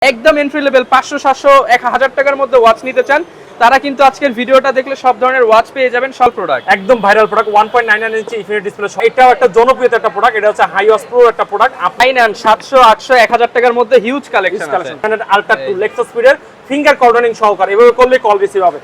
একদম entry level 500 700 1000 টাকার মধ্যে ওয়াচ নিতে চান তারা কিন্তু আজকের ভিডিওটা দেখলে সব ধরনের ওয়াচ পেয়ে যাবেন। সব প্রোডাক্ট একদম ভাইরাল প্রোডাক্ট 1.99 ইঞ্চি ইনফিনিটি ডিসপ্লে। এটাও একটা জনপ্রিয় একটা প্রোডাক্ট। এটা হচ্ছে হাইওয়াস প্রো একটা প্রোডাক্ট। আপনি নেন 700 800 1000 টাকার মধ্যে হিউজ কালেকশন আছে। আলট্রা 2 লেক্সাস স্পিডের ফিঙ্গার কর্ডনিং সহকারে এভাবে করলে কল রিসিভ হবে।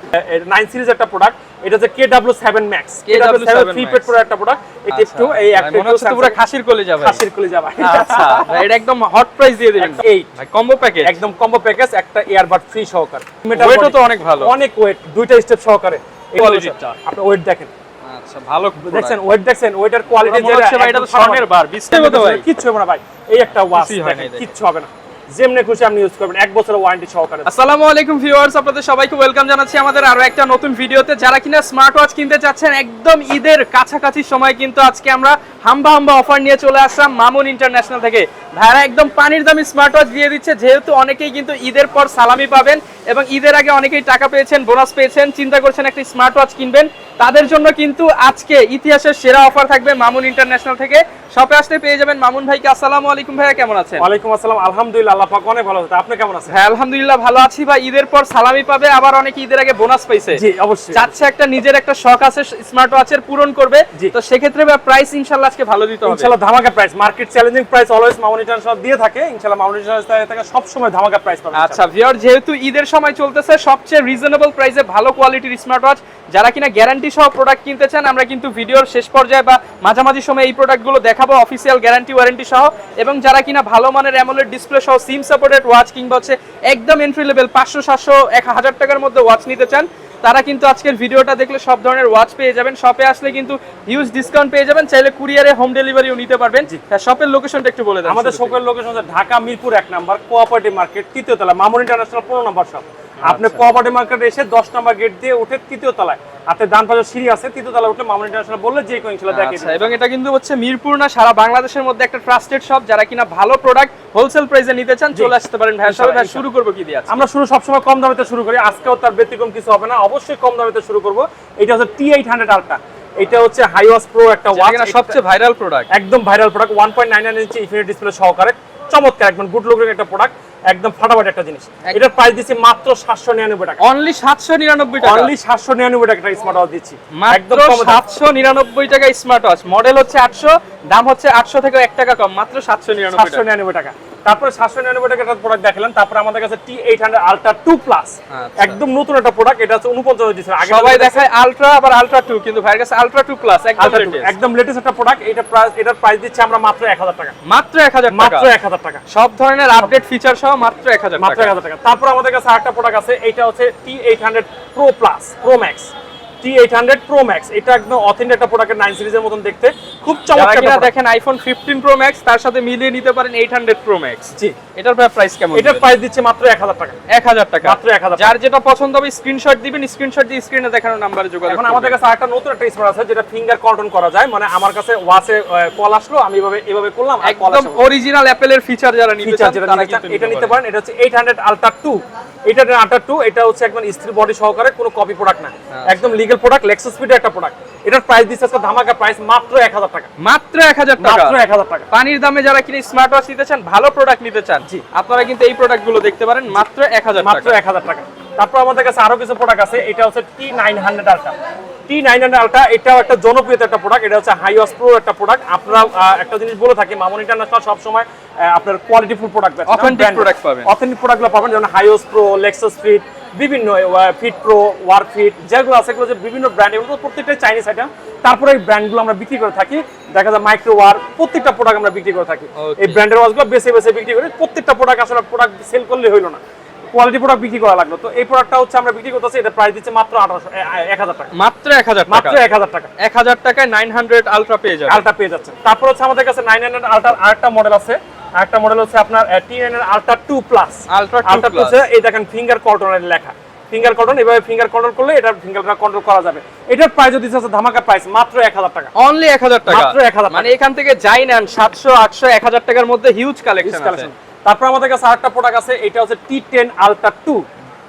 9 সিরিজ একটা প্রোডাক্ট। এটা হচ্ছে KW7 Max KW7 3 পেট প্রো একটা প্রোডাক্ট। এটা একটু এই একটা মনে হচ্ছে পুরো খাসির কলিজা ভাই। খাসির কলিজা ভাই। আচ্ছা এটা একদম হট প্রাইস দিয়ে দিবেন। এই ভাই কম্বো প্যাকেজ, একদম কম্বো প্যাকেজ, একটা ইয়ারবাড ফ্রি সহকারে। ওয়েটও তো অনেক ভালো, অনেক ওয়েট, দুইটা স্টেপ সহকারে। এই কোয়ালিটিটা আপনি ওয়েট দেখেন। আচ্ছা ভালো দেখছেন ওয়েট, দেখছেন ওয়েটার কোয়ালিটি যেটা হচ্ছে ভাই এটা তো স্বর্ণের বার বিস্তারিত তো ভাই কিচ্ছু হবে না ভাই। এই একটা ওয়াচ দেখেন কিচ্ছু হবে না, যেমনে খুশি আপনি ইউজ করবেন, 1 বছরের ওয়ারেন্টি সহকারে। আসসালামু আলাইকুম ভিউয়ার্স, আপনাদের সবাইকে ওয়েলকাম জানাচ্ছি আমাদের আরো একটা নতুন ভিডিওতে। যারা কিনা স্মার্ট ওয়াচ কিনতে চাচ্ছেন একদম ঈদের কাছাকাছি সময়, কিন্তু আজকে আমরা হাম্বা অফার নিয়ে চলে আসলাম মামুন ইন্টারন্যাশনাল থেকে। ভাইরা একদম পানির দামি স্মার্ট ওয়াচ দিয়ে দিচ্ছে, যেহেতু অনেকেই কিন্তু ঈদের পর সালামি পাবেন এবং ঈদের আগে অনেকেই টাকা পেয়েছেন, বোনাস পেয়েছেন, চিন্তা করছেন একটা স্মার্ট ওয়াচ কিনবেন, তাদের জন্য কিন্তু আজকে ইতিহাসের সেরা অফার থাকবে মামুন ইন্টারন্যাশনাল থেকে। শপে আসলে পেয়ে যাবেন মামুন ভাইকে। আসসালামু আলাইকুম ভাইয়া, কেমন আছেন? ওয়ালাইকুম আসসালাম, আলহামদুলিল্লাহ আল্লাহ পাক অনেক ভালো আছে। আপনি কেমন আছেন? হ্যাঁ আলহামদুলিল্লাহ ভালো আছি ভাই। ঈদের পর সালামি পাবে, আবার অনেকে ঈদের আগে বোনাস পাইছে। জি অবশ্যই চাচ্ছে একটা নিজের একটা শখ আছে স্মার্ট ওয়াচের, পূরণ করবে। তো সেক্ষেত্রে প্রাইস ইনশাআল্লাহ আজকে ভালো দিতে হবে। ইনশাআল্লাহ ধামাকা price, market challenging price always Mamun international দিয়ে থাকে। ইনশাআল্লাহ মামুন ইন্টারন্যাশনাল থেকে সব সময় ধামাকা প্রাইস পাবেন। আচ্ছা ভিউয়ার, যেহেতু ঈদের সময় চলতেছে, সবচেয়ে রিজনেবল প্রাইসে ভালো কোয়ালিটির স্মার্ট ওয়াচ যারা কিনা গ্যারান্টি সহ প্রোডাক্ট কিনতে চান, আমরা কিন্তু ভিডিওর শেষ পর্যায়ে বা মাঝামাঝি সময় এই প্রোডাক্টগুলো দেখাবো অফিসিয়াল গ্যারান্টি ওয়ারেন্টি সহ। এবং যারা কিনা ভালো মানের অ্যামোলেড ডিসপ্লে সহ সিম সাপোর্টেড ওয়াচ কিংবা হচ্ছে একদম এন্ট্রি লেভেল 500 700 1000 টাকার মধ্যে ওয়াচ নিতে চান, তারা কিন্তু আজকের ভিডিওটা দেখলে সব ধরনের ওয়াচ পেয়ে যাবেন। শপে আসলে কিন্তু হিউজ ডিসকাউন্ট পেয়ে যাবেন, চাইলে কুরিয়ারে হোম ডেলিভারিও নিতে পারবেন। হ্যাঁ শপের লোকেশনটা একটু বলে দেন। আমাদের শপের লোকেশন হচ্ছে ঢাকা মিরপুর 1 নম্বর কোঅপারেটিভ মার্কেট 3য় তলা, মামুন ইন্টারন্যাশনাল 15 নম্বর শপ। আপনি কোঅপারেটিভ মার্কেটে এসে 10 নম্বর গেট দিয়ে উঠে 3য় তলায় আপনি ডান পাশে সিঁড়ি আছে, 3য় তলায় উঠলে মামুন ইন্টারন্যাশনাল বললে যে কোন ইনশাআল্লাহ দেখিয়ে দেব। এবং এটা কিন্তু হচ্ছে মিরপুর না, সারা বাংলাদেশের মধ্যে একটা ট্রাস্টেড শপ। যারা কিনা ভালো প্রোডাক্ট হোলসেল প্রাইসে নিতে চান চলে আসতে পারেন। ভাই সবাই ভাই শুরু করব কি দিয়ে? আমরা শুরু সবসময় কম দামেতে শুরু করি, আজকেও তার ব্যতিক্রম কিছু হবে না, অবশ্যই কম দামেতে শুরু করব। এটা হচ্ছে T800 আলট্রা, এটা হচ্ছে হাইওয়াস প্রো একটা ওয়াচ, এটা সবচেয়ে ভাইরাল প্রোডাক্ট, একদম ভাইরাল প্রোডাক্ট। 1.99 ইঞ্চি ইনফিনিটি ডিসপ্লে সহকারে চমৎকার একদম গুড লুকিং একটা প্রোডাক্ট, একদম ফাটাফাটি একটা জিনিস। এটার প্রাইস দিচ্ছি মাত্র 799 টাকা। অনলি 799 টাকা, অনলি 799 টাকা স্মার্ট ওয়াচ দিচ্ছি একদম 799 টাকা স্মার্ট ওয়াচ। মডেল হচ্ছে 800, দাম হচ্ছে 800 থেকে 1 টাকা কম, মাত্র 799 টাকা। তারপরে 799 টাকা একটা প্রোডাক্ট দেখালাম। তারপরে আমাদের কাছে T800 আলট্রা 2 প্লাস, একদম নতুন একটা প্রোডাক্ট। এটা হচ্ছে 49 ডিসপ্লে। আগে সবাই দেখায় আলট্রা আবার আলট্রা 2, কিন্তু ভাইয়ের কাছে আলট্রা 2 প্লাস একদম লেটেস্ট একটা প্রোডাক্ট। এটার প্রাইস দিচ্ছি আমরা মাত্র 1000 টাকা। মাত্র 1000 টাকা, মাত্র 1000 টাকা। সব ধরনের আপডেট ফিচার সহ মাত্র 1000 টাকা, মাত্র 1000 টাকা। তারপর আমাদের কাছে আরেকটা প্রোডাক্ট আছে, এটা হচ্ছে T800 Pro Plus Pro Max। T800 Pro Max এটা একদম অথেন্টিক একটা প্রোডাক্টের 9 সিরিজের মতন দেখতে, খুব চমৎকার। যারা দেখেন আইফোন 15 Pro Max তার সাথে মিলিয়ে নিতে পারেন 800 Pro Max। জি এটার প্রাইস কেমন? এটার প্রাইস দিচ্ছে মাত্র 1000 টাকা। 1000 টাকা, মাত্র 1000। যার যেটা পছন্দ হবে স্ক্রিনশট দিবেন, স্ক্রিনশট দিয়ে স্ক্রিনে দেখানো নম্বরে যোগাযোগ করবেন। এখন আমাদের কাছে আরেকটা নতুন একটা স্মার্ট আছে যেটা ফিঙ্গার কন্ট্রোল করা যায়, মানে আমার কাছে ওয়াচে কল আসলো, আমি এভাবে করলাম, আর কল একদম অরিজিনাল অ্যাপলের ফিচার যারা নিতে চান তারা কিন্তু এটা নিতে পারেন। এটা হচ্ছে 800 আলট্রা 2। এটা আলট্রা 2, এটা হচ্ছে একদম স্থির বডি সহকারে, কোনো কপি প্রোডাক্ট না, একদম লিগ্যাল প্রোডাক্ট, লেক্সাস স্পিডের একটা প্রোডাক্ট। এটার প্রাইস দিচ্ছে আজকে ধামাকা প্রাইস মাত্র 1000 টাকা। মাত্র 1000 টাকা, মাত্র 1000 টাকা। পানির দামে যারা কিনে স্মার্ট ওয়াচ নিতে চান, ভালো প্রোডাক্ট নিতে চান, জি আপনারা কিন্তু এই প্রোডাক্টগুলো দেখতে পারেন মাত্র 1000 টাকা। মাত্র 1000 টাকা। তারপর আমাদের কাছে আরো কিছু প্রোডাক্ট আছে। এটা হচ্ছে T900 আলট্রা। T900 আলট্রা এটাও একটা জনপ্রিয় একটা প্রোডাক্ট। এটা হচ্ছে হাইওয়াস প্রো একটা প্রোডাক্ট। আপনারা একটা জিনিস বলে থাকি, মামুন ইন্টারন্যাশনাল সব সময় আপনার কোয়ালিটিফুল প্রোডাক্ট পাবেন, অথেন্টিক প্রোডাক্ট পাবেন, অথেন্টিক প্রোডাক্টগুলো পাবেন, যেমন হাইওয়াস প্রো, লেক্সাস ফিট, বিভিন্ন ফিট প্রো, ওয়ার্ক ফিট, যেগুলো আছে এগুলো যে বিভিন্ন ব্র্যান্ড, এগুলো প্রত্যেকটাই চাইনিজ আইটেম। তারপরে এই ব্র্যান্ডগুলো আমরা বিক্রি করে থাকি। দেখা যায় মাইক্রো ওয়ার, প্রত্যেকটা প্রোডাক্ট আমরা বিক্রি করে থাকি। এই ব্র্যান্ডের ওয়াচগুলো বেছে বিক্রি করি। প্রত্যেকটা প্রোডাক্ট আসলে প্রোডাক্ট সেল করলে হইলো না, কোয়ালিটি প্রোডাক্ট বিক্রি করা লাগলো। তো এই প্রোডাক্টটা হচ্ছে আমরা বিক্রি করতেছি, এটা প্রাইস দিচ্ছে মাত্র 1000 টাকা। মাত্র 1000 টাকা, মাত্র 1000 টাকা। 1000 টাকায় 900 আলট্রা পেয়ে যাবেন, আলট্রা পেয়ে যাচ্ছে। তারপর হচ্ছে আমাদের কাছে 900 আলট্রার আরেকটা মডেল আছে। আরেকটা মডেল হচ্ছে আপনার T900 ultra 2 plus. Ultra 2 plus এই দেখেন ফিঙ্গার কন্ট্রোলের লেখা, ফিঙ্গার কন্ট্রোল। এভাবে ফিঙ্গার কন্ট্রোল করলে এটা ফিঙ্গারটা কন্ট্রোল করা যাবে। এটার প্রাইস দিচ্ছে ধামাকা প্রাইস মাত্র 1000 টাকা। অনলি 1000 টাকা, মাত্র 1000 মানে এখান থেকে যাই নেন 700 800 1000 টাকার মধ্যে হিউজ কালেকশন আছে। তারপর আমাদের কাছে আরেকটা প্রোডাক্ট আছে, এটা হচ্ছে T10 আলট্রা 2,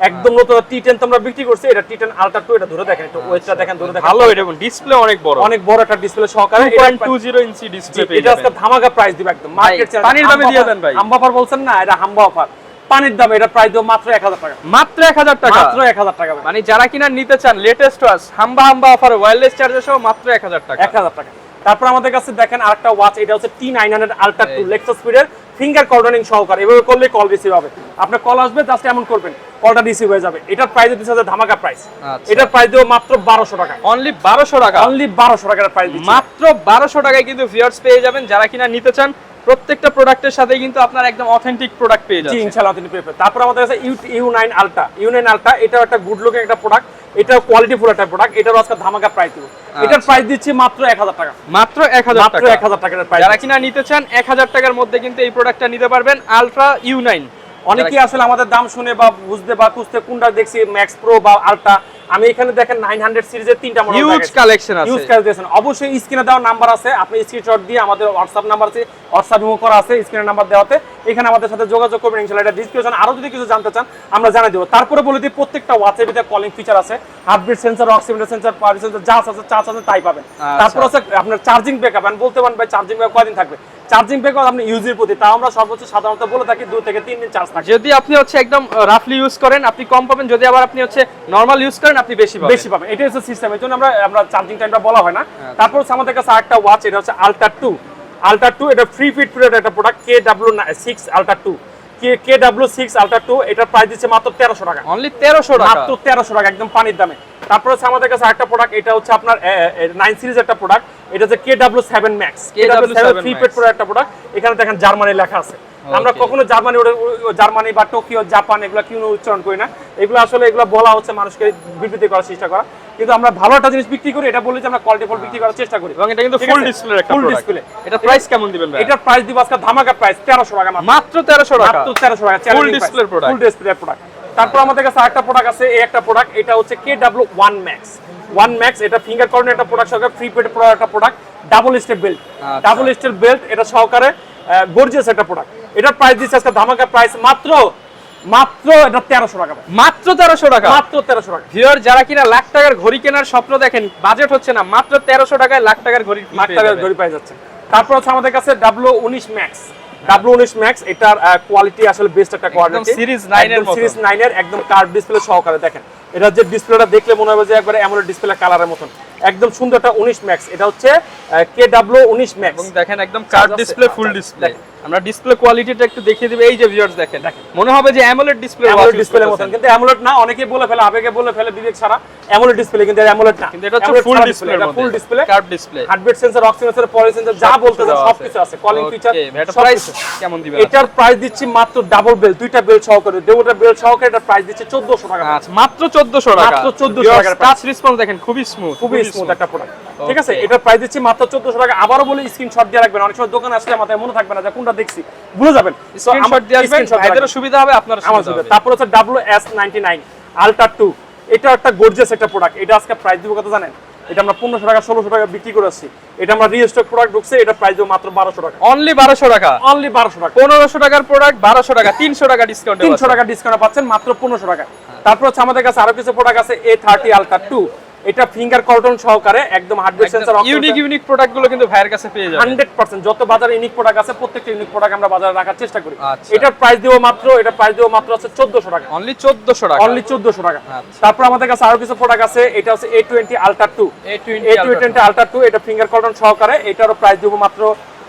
একদম নতুন। T10 তোমরা বিক্রি করছে, এটা T10 আলট্রা 2। এটা ধরে দেখেন, একটু ওয়েটটা দেখেন, ধরে দেখেন, ভালো। এটা ডিসপ্লে অনেক বড়, অনেক বড় একটা ডিসপ্লে সহকারে, 2.20 ইঞ্চি ডিসপ্লে পেয়ে যাবেন। এটা আজকে ধামাকা প্রাইস দিব একদম মার্কেট চ্যালেঞ্জ। পানির দামে দিয়ে দেন ভাই। হাম্বা অফার বলছেন না, এটা হাম্বা অফার। পানির দাম, এটা প্রাইস দেবো মাত্র 1000 টাকা। মাত্র 1000 টাকা, মাত্র 1000 টাকা ভাই। মানে যারা কিনা নিতে চান লেটেস্ট ওয়াচ হাম্বা অফার ওয়্যারলেস চার্জার সহ মাত্র 1000 টাকা। 1000 টাকা। তারপর আমাদের কাছে দেখেন আরেকটা ওয়াচ, এটা হচ্ছে T900 Ultra 2 লেক্সাস স্পিডের ফিঙ্গার কর্ডনিং সহকারে। এভাবে করলে কল রিসিভ হবে, আপনার কল আসবে জাস্ট এমন করবেন, কলটা রিসিভ হয়ে যাবে। এটার প্রাইস দিচ্ছে ধামাকা প্রাইস। এটার প্রাইস দেবো মাত্র 1200 টাকা। অনলি 1200 টাকা, অনলি 1200 টাকার প্রাইস দিচ্ছি। মাত্র 1200 টাকায় কিন্তু ভিউয়ার্স পেয়ে যাবেন। যারা কিনা নিতে চান প্রত্যেকটা প্রোডাক্টের সাথে কিন্তু আপনার একদম অথেন্টিক প্রোডাক্ট পেয়ে যাচ্ছেন। জি ইনশাআল্লাহ অথেন্টিক পেয়ে যাবেন। তারপর আমাদের কাছে U9 Ultra, এটাও একটা গুড লুকিং একটা প্রোডাক্ট, এটাও কোয়ালিটি ফুল একটা প্রোডাক্ট। এটারও আজকে ধামাকা প্রাইস দেব। এটার প্রাইস দিচ্ছি মাত্র 1000 টাকা। মাত্র 1000 টাকা, মাত্র 1000 টাকার প্রাইস। যারা কিনা নিতে চান 1000 টাকার মধ্যে কিন্তু এই প্রোডাক্টটা নিতে পারবেন, আলট্রা U9। অনেকেই আসলে আমাদের দাম শুনে বা বুঝতে বা খুঁজতে কোনটা দেখছি ম্যাক্স প্রো বা আলট্রা, আমি এখানে দেখেন 900 সিরিজের তিনটা মডেল হিউজ কালেকশন আছে। ইউজ কালেকশন অবশ্যই স্ক্রিনে দেওয়া নাম্বার আছে, আপনি স্ক্রিনশট দিয়ে আমাদের হোয়াটসঅ্যাপ নাম্বার আছে, হোয়াটসঅ্যাপ ইমো করা আছে, স্ক্রিনের নাম্বার দেওয়াতে এখানে আমাদের সাথে যোগাযোগ করবেন ইনশাআল্লাহ। এটা ডিসক্রিপশন আরো যদি কিছু জানতে চান আমরা জানিয়ে দেব। তারপরে বলে দিই প্রত্যেকটা ওয়াচের ভিতরে কলিং ফিচার আছে, heartbeat sensor, oximeter sensor, power sensor, যা আছে তাই পাবেন। তারপর আছে আপনার চার্জিং ব্যাকআপ, আপনি বলতে পারেন ভাই চার্জিং ব্যাকআপ কয়দিন থাকবে। চার্জিং ব্যাকআপ আপনি ইউজের প্রতি, তাও আমরা সর্বোচ্চ সাধারণত বলে থাকি 2 থেকে 3 দিন চার্জ থাকে। যদি আপনি হচ্ছে একদম রাফলি ইউজ করেন আপনি কম পাবেন, যদি আবার আপনি হচ্ছে নরমাল ইউজ করেন আপনি বেশি পাবেন। এটা হচ্ছে সিস্টেম, এর জন্য আমরা চার্জিং টাইমটা বলা হয় না। তারপর হচ্ছে আমাদের কাছে আরেকটা ওয়াচ, এটা হচ্ছে Ultra 2, এটা ফ্রি ফিট পিরিয়ড একটা product, KW6 Ultra 2, KW6 Ultra 2, এটার প্রাইস দিচ্ছে মাত্র 1300 টাকা। অনলি 1300 টাকা, মাত্র 1300 টাকা একদম পানির দামে। তারপর হচ্ছে আমাদের কাছে আরেকটা প্রোডাক্ট, এটা হচ্ছে আপনার 9 সিরিজ একটা প্রোডাক্ট, এটা হচ্ছে KW7 Max, KW7 free fit period একটা প্রোডাক্ট। এখানে দেখেন জার্মানি লেখা আছে। আমরা কখনো জার্মানি বা টোকিও, জাপান এগুলো কিউনো উচ্চারণ করি না। এগুলো আসলে এগুলো বলা হচ্ছে মানুষকে বিবৃতি করার চেষ্টা করা, কিন্তু আমরা ভালো একটা জিনিস বিক্রি করি, এটা বলি যে আমরা কোয়ালিটি ফুল বিক্রি করার চেষ্টা করি। এবং এটা কিন্তু ফুল ডিসপ্লে একটা ফুল প্রোডাক্ট। ডিসপ্লে। এটা প্রাইস কেমন দিবেন ভাই? এটার প্রাইস দিব আজকে ধামাকা প্রাইস 1300 টাকা মাত্র 1300 টাকা, মাত্র 1300 টাকা full display product, full display product. তারপর আমাদের কাছে আরেকটা প্রোডাক্ট আছে, এই একটা প্রোডাক্ট, এটা হচ্ছে KW1 Max, এটা ফিঙ্গার কর্নার একটা প্রোডাক্ট সহকারে ফ্রি পেড প্রোডাক্ট একটা প্রোডাক্ট, ডাবল স্টেপ বেল্ট, এটা সহকারে গর্জিয়াস একটা প্রোডাক্ট। এটার প্রাইস দিচ্ছে আজকে ধামাকা প্রাইস মাত্র এটা 1300 টাকা। মাত্র 1300 টাকা, মাত্র 1300 টাকা। ভিউয়ার যারা কিনা লাখ টাকার ঘড়ি কেনার স্বপ্ন দেখেন, বাজেট হচ্ছে না, মাত্র 1300 টাকায় লাখ টাকার ঘড়ি পাই যাচ্ছে। তারপর হচ্ছে আমাদের কাছে W19 Max, এটার কোয়ালিটি আসলে বেস্ট একটা কোয়ালিটি, সিরিজ 9 এর মতো, সিরিজ 9 এর একদম কার্ভ ডিসপ্লে সহকারে। দেখেন এটা যে ডিসপ্লেটা দেখলে মনে হবে যে একবারে অ্যামোলেড ডিসপ্লে কালারের মতন, একদম সুন্দর একটা 19 Max। এটা হচ্ছে KW19 Max, এবং দেখেন একদম কার্ভ ডিসপ্লে, ফুল ডিসপ্লে। আমরা ডিসপ্লে কোয়ালিটিটা একটু দেখিয়ে দিব। এই যে ভিউয়ার্স দেখেন, মনে হবে যে অ্যামোলেড ডিসপ্লে, ডিসপ্লের মতন, কিন্তু অ্যামোলেড না। অনেকে বলে ফেলে, আবেগে বলে ফেলে বিবেক ছাড়া অ্যামোলেড ডিসপ্লে, কিন্তু অ্যামোলেড না, কিন্তু এটা হচ্ছে ফুল ডিসপ্লে, এটা full display, curve display, heartbeat sensor, oxygen sensor, power sensor, যা বলতে চান সবকিছু আছে, কলিং ফিচার। এটা প্রাইস কেমন দিবেন? এটার প্রাইস দিচ্ছি মাত্র ডাবল বেল, দুইটা বেল সহকারে, দুইটা বেল সহকারে এটার প্রাইস দিচ্ছি 1400 টাকা। আচ্ছা, মাত্র 1400 টাকা, মাত্র 1400 টাকা। টাচ রেসপন্স দেখেন খুবই স্মুথ, খুবই স্মুথ একটা প্রোডাক্ট। ঠিক আছে, এটার প্রাইস দিচ্ছি মাত্র 1400 টাকা। আবারও বলি স্ক্রিনশট দিয়ে রাখবেন, অনেক সময় দোকানে আসলে মাথায় মনে থাকবে না যে কোনটা দেখছি, ভুলে যাবেন। স্ক্রিনশট দিয়ে আসবেন, ভাইদেরও সুবিধা হবে, আপনার সুবিধা হবে। তারপর হচ্ছে WS99 Ultra 2, এটা একটা গর্জিয়াস একটা প্রোডাক্ট। এটা আজকে প্রাইস দিব কত জানেন? এটা আমরা 1500 টাকা 1600 টাকা বিক্রি করেছি। এটা আমরা রিস্টক প্রোডাক্ট ঢুকছে, এটা প্রাইস দিব মাত্র 1200 টাকা। অনলি 1200 টাকা, অনলি 1200 টাকা। 1500 টাকার প্রোডাক্ট 1200 টাকা, 300 টাকা ডিসকাউন্ট, 300 টাকা ডিসকাউন্ট পাচ্ছেন মাত্র 1500 টাকা। তারপর হচ্ছে আমাদের কাছে আরো কিছু প্রোডাক্ট আছে, A30 Ultra 2, এটা ফিঙ্গার কর্ডন সহকারে একদম হার্ডওয়্যার সেন্সর, ইউনিক প্রোডাক্ট গুলো কিন্তু ভাইয়ের কাছে পেয়ে যাবেন 100%। যত বাজারে ইউনিক প্রোডাক্ট আছে প্রত্যেকটা ইউনিক প্রোডাক্ট আমরা বাজারে রাখার চেষ্টা করি। এটার প্রাইস দিব মাত্র আছে 1400 টাকা, অনলি 1400 টাকা, অনলি 1400 টাকা। তারপর আমাদের কাছে আরো কিছু প্রোডাক্ট আছে, এটা হচ্ছে A20 Ultra 2, A20 Ultra 2, এটা ফিঙ্গার কর্ডন সহকারে, এটারও প্রাইস দিব মাত্র,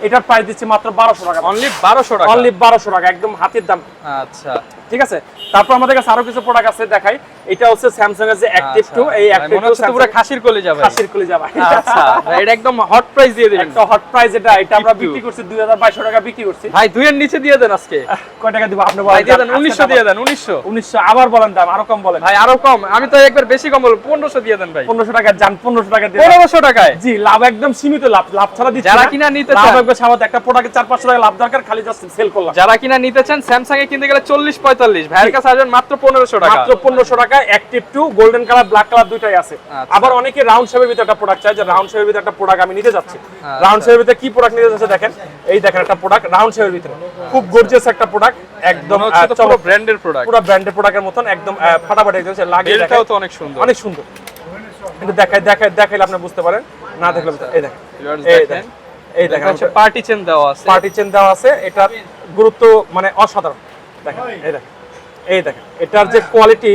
এটার প্রাইস দিচ্ছি মাত্র 1200 টাকা, অনলি 1200 টাকা, অনলি 1200 টাকা, একদম হাতের দাম। আচ্ছা ঠিক আছে। তারপর আমাদের কাছে আরো কিছু প্রোডাক্ট আছে দেখাই, এটা হচ্ছে স্যামসাং এর যে অ্যাক্টিভ 2, এই অ্যাক্টিভ 2 পুরো খাসির কলে যাবে, খাসির কলে যাবে। আচ্ছা এটা একদম হট প্রাইস দিয়ে দিবেন, একটা হট প্রাইস। এটা আমরা বিক্রি করছি 2200 টাকা বিক্রি করছি ভাই। 2 এর নিচে দিয়ে দেন আজকে, কয় টাকা দিব আপনি ভাই? বলেন। দিয়ে দেন 1900 দিয়ে দেন, 1900 আবার বলেন দাম, আরো কম বলেন ভাই, আরো কম। আমি তো একবার বেশি কম বলবো, 1500 দিয়ে দেন ভাই। 1500 টাকা জান, 1500 টাকা দিয়ে 1500 টাকায়, জি লাভ একদম সীমিত লাভ, লাভ ছাড়া দিচ্ছি। যারা কিনা নিতে চান, লাভ একবার সামান্য একটা প্রোডাক্টে 4-500 টাকা লাভ দরকার, খালি জাস্ট সেল করলাম। যারা কিনা নিতে চান স্যামসাং এ কিনতে গেলে 40-45, ভাইয়ের কাছে আসবেন মাত্র 1500 টাকা, মাত্র 1500 টাকা। Active 2 golden colour, black colour দুইটাই আছে। আবার অনেকে রাউন্ড শেপের ভিতরে একটা প্রোডাক্ট চায়, যে রাউন্ড শেপের ভিতরে একটা প্রোডাক্ট আমি নিতে যাচ্ছি। রাউন্ড শেপের ভিতরে কি প্রোডাক্ট নিতে যাচ্ছে দেখেন, এই দেখেন একটা প্রোডাক্ট রাউন্ড শেপের ভিতরে, খুব গর্জিয়াস একটা প্রোডাক্ট, একদম পুরো ব্র্যান্ডের প্রোডাক্ট, পুরো ব্র্যান্ডের প্রোডাক্টের মতন, একদম ফাটাফাটি দেখতে লাগে। এটাও তো অনেক সুন্দর, অনেক সুন্দর। কিন্তু দেখাইলে আপনি বুঝতে পারেন, না দেখলে এই দেখেন, এই দেখেন হচ্ছে পার্টি চেন দেওয়া আছে, পার্টি চেন দেওয়া আছে। এটার গুরুত্ব মানে অসাধারণ। দেখেন এই দেখেন এটার যে কোয়ালিটি,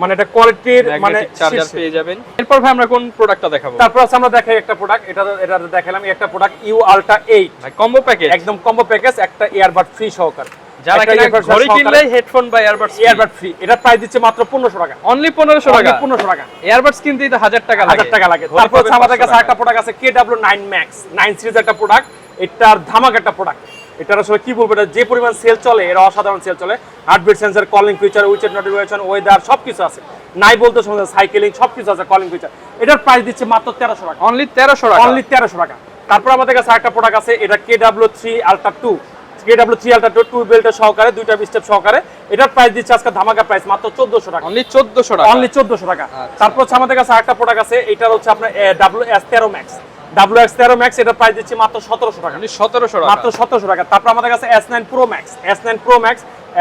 মানে এটা কোয়ালিটির মানে চার্জার পেয়ে যাবেন। এরপর ভাই আমরা কোন প্রোডাক্টটা দেখাবো? তারপর আছে আমরা দেখাই একটা প্রোডাক্ট, এটা দেখালাম একটা প্রোডাক্ট ইউ আলট্রা 8 ভাই কম্বো প্যাকেজ, একদম কম্বো প্যাকেজ, একটা ইয়ারবাড ফ্রি সহকারে। যারা কিনা ঘড়ি কিনলে হেডফোন বা ইয়ারবাড ফ্রি, এটা প্রাইস দিচ্ছে মাত্র 1500 টাকা, অনলি 1500 টাকা। 1500 টাকা। ইয়ারবাডস কিনতেই তো 1000 টাকা লাগে, 1000 টাকা লাগে। তারপর হচ্ছে আমাদের কাছে একটা প্রোডাক্ট আছে KW9 Max 9 সিরিজ একটা প্রোডাক্ট, এটার ধামাকা একটা প্রোডাক্ট। এটার আসলে কি বলবো, এটা যে পরিমাণ সেল চলে, এর অসাধারণ সেল চলে। Heartbeat sensor, calling feature, WeChat notification, weather সবকিছু আছে, নাই বলতে সময় সাইকেলিং সবকিছু আছে, কলিং ফিচার। এটার প্রাইস দিচ্ছে মাত্র 1300 টাকা, অনলি 1300 টাকা, অনলি 1300 টাকা। তারপর আমাদের কাছে একটা প্রোডাক্ট আছে, এটা KW3 Ultra 2 টু বেল্টের সহকারে, দুইটা স্টেপ সহকারে। এটার প্রাইস দিচ্ছে আজকে ধামাকা প্রাইস মাত্র 1400 টাকা, অনলি 1400 টাকা, অনলি 1400 টাকা। তারপর হচ্ছে আমাদের কাছে একটা প্রোডাক্ট আছে, এটার হচ্ছে আপনার WS13 Max, WS13 Max, এটার প্রাইস দিচ্ছে মাত্র 1700 টাকা, অনলি 1700 টাকা, মাত্র 1700 টাকা। তারপর আমাদের কাছে S9 Pro Max, S9 Pro Max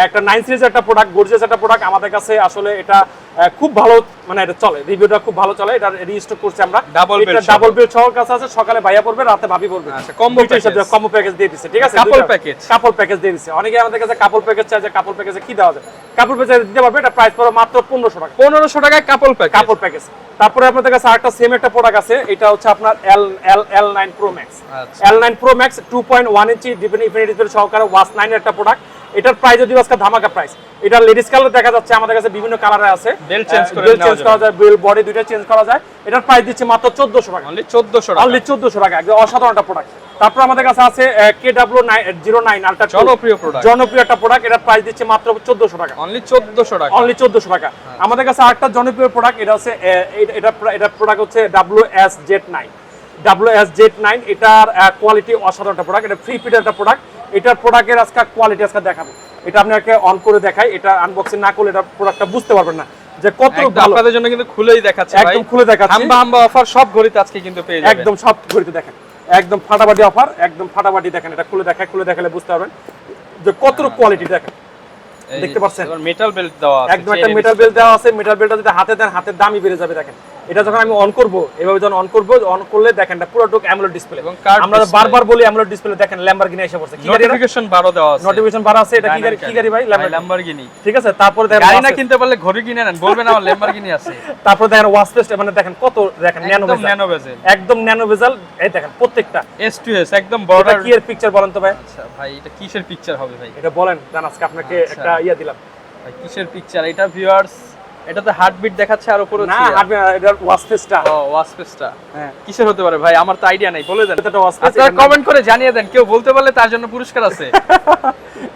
একটা 9 সিরিজের একটা প্রোডাক্ট, গর্জিয়াস একটা প্রোডাক্ট। আমাদের কাছে আসলে এটা খুব ভালো, মানে এটা চলে, রিভিউটা খুব ভালো চলে। এটা রিস্টক করছি আমরা, ডাবল বেল সহর কাছে আছে, সকালে ভাইয়া পড়বে, রাতে ভাবি পড়বে। আচ্ছা, কম্বো প্যাকেজ দিয়ে দিচ্ছে, ঠিক আছে, কাপল প্যাকেজ, কাপল প্যাকেজ দিয়ে দিচ্ছে। অনেকে আমাদের কাছে কাপল প্যাকেজ চায়, যে কাপল প্যাকেজে কি দেওয়া যায়, কাপল প্যাকেজ দিতে পারবে। এটা প্রাইস পড়বে মাত্র 1500 টাকা, 1500 টাকায় কাপল প্যাকেজ, কাপল প্যাকেজ। তারপরে আপনাদের কাছে আরেকটা সেম একটা প্রোডাক্ট আছে, এটা হচ্ছে আপনার L9 Pro Max, L9 Pro Max 2.1 ইঞ্চি ইনফিনিটি ডিসপ্লে সহকারে ওয়াচ 9 এর একটা প্রোডাক্ট। এটার প্রাইস যদি আজকে ধামাকা প্রাইস। এটা লেডিস কালার দেখা যাচ্ছে, আমাদের কাছে বিভিন্ন কালারে আছে, বেল চেঞ্জ করা যায়, বেল বডি দুইটা চেঞ্জ করা যায়। এটার প্রাইস দিচ্ছে মাত্র 1400 টাকা, অনলি 1400 টাকা, অনলি 1400 টাকা, একদম অসাধারণ একটা প্রোডাক্ট। তারপর আমাদের কাছে আছে KW09 Ultra 2, জনপ্রিয় একটা প্রোডাক্ট। এটার প্রাইস দিচ্ছে মাত্র 1400 টাকা, অনলি 1400 টাকা, অনলি 1400 টাকা। আমাদের কাছে আরেকটা জনপ্রিয় প্রোডাক্ট, এটা হচ্ছে এটা প্রোডাক্ট হচ্ছে WS-Z9, WS-Z9। এটার কোয়ালিটি অসাধারণ একটা প্রোডাক্ট, এটা ফ্রি ফিটের একটা প্রোডাক্ট। এটার প্রোডাক্টের আজকে কোয়ালিটি আজকে দেখাবো, এটা আপনাকে অন করে দেখাই। এটা আনবক্সিং না করলে এটা প্রোডাক্টটা বুঝতে পারবেন না যে কত ভালো। আপনাদের জন্য কিন্তু খুলেই দেখাচ্ছি ভাই, একদম খুলে দেখাচ্ছি। হাম্বা অফার সব ঘড়িতে আজকে কিন্তু পেয়ে যাবেন, একদম সব ঘড়িতে দেখেন, একদম ফাটাফাটি অফার, একদম ফাটাফাটি। দেখেন এটা খুলে দেখালে বুঝতে পারবেন যে কত কোয়ালিটি। দেখেন, দেখতে পাচ্ছেন মেটাল বেল্ট দেওয়া আছে, একদম একটা মেটাল বেল্ট দেওয়া আছে। মেটাল বেল্টটা যদি হাতে দেন, হাতের দামই বেড়ে যাবে। দেখেন এটা যখন আমি অন করব, এভাবে যখন অন করব, অন করলে দেখেন এটা পুরো অ্যামোলেড ডিসপ্লে। আমরা বারবার বলি অ্যামোলেড ডিসপ্লে, দেখেন ল্যাম্বরগিনি এসে পড়ছে। কি গাড়ি? নোটিফিকেশন 12 দেওয়া আছে, নোটিফিকেশন 12 আছে। এটা কি গাড়ি? কি গাড়ি ভাই? ল্যাম্বরগিনি, ঠিক আছে। তারপরে দেখেন গাড়ি না কিনতে পারলে ঘড়ি কিনে নেন, বলবেন আমার ল্যাম্বরগিনি আছে। তারপর দেখেন ওয়াচ পেস্ট, মানে দেখেন কত, দেখেন ন্যানো বেজেল, একদম ন্যানো বেজেল। এই দেখেন প্রত্যেকটা S2S একদম বর্ডার। কি এর পিকচার বলেন তো ভাই? আচ্ছা ভাই, এটা কিসের পিকচার হবে ভাই? এটা বলেন, জান আজকে আপনাকে একটা ইয়া দিলাম ভাই, কিসের পিকচার এটা ভিউয়ার্স? এটা তো হার্টবিট দেখাচ্ছে, আর উপরে না হার্টবিট, এটা ওয়াচ পেস্টটা। ও ওয়াচ পেস্টটা, হ্যাঁ কিসের হতে পারে ভাই? আমার তো আইডিয়া নাই, বলে দেন। এটা ওয়াচ পেস্ট, আপনারা কমেন্ট করে জানিয়ে দেন, কেউ বলতে পারলে তার জন্য পুরস্কার আছে।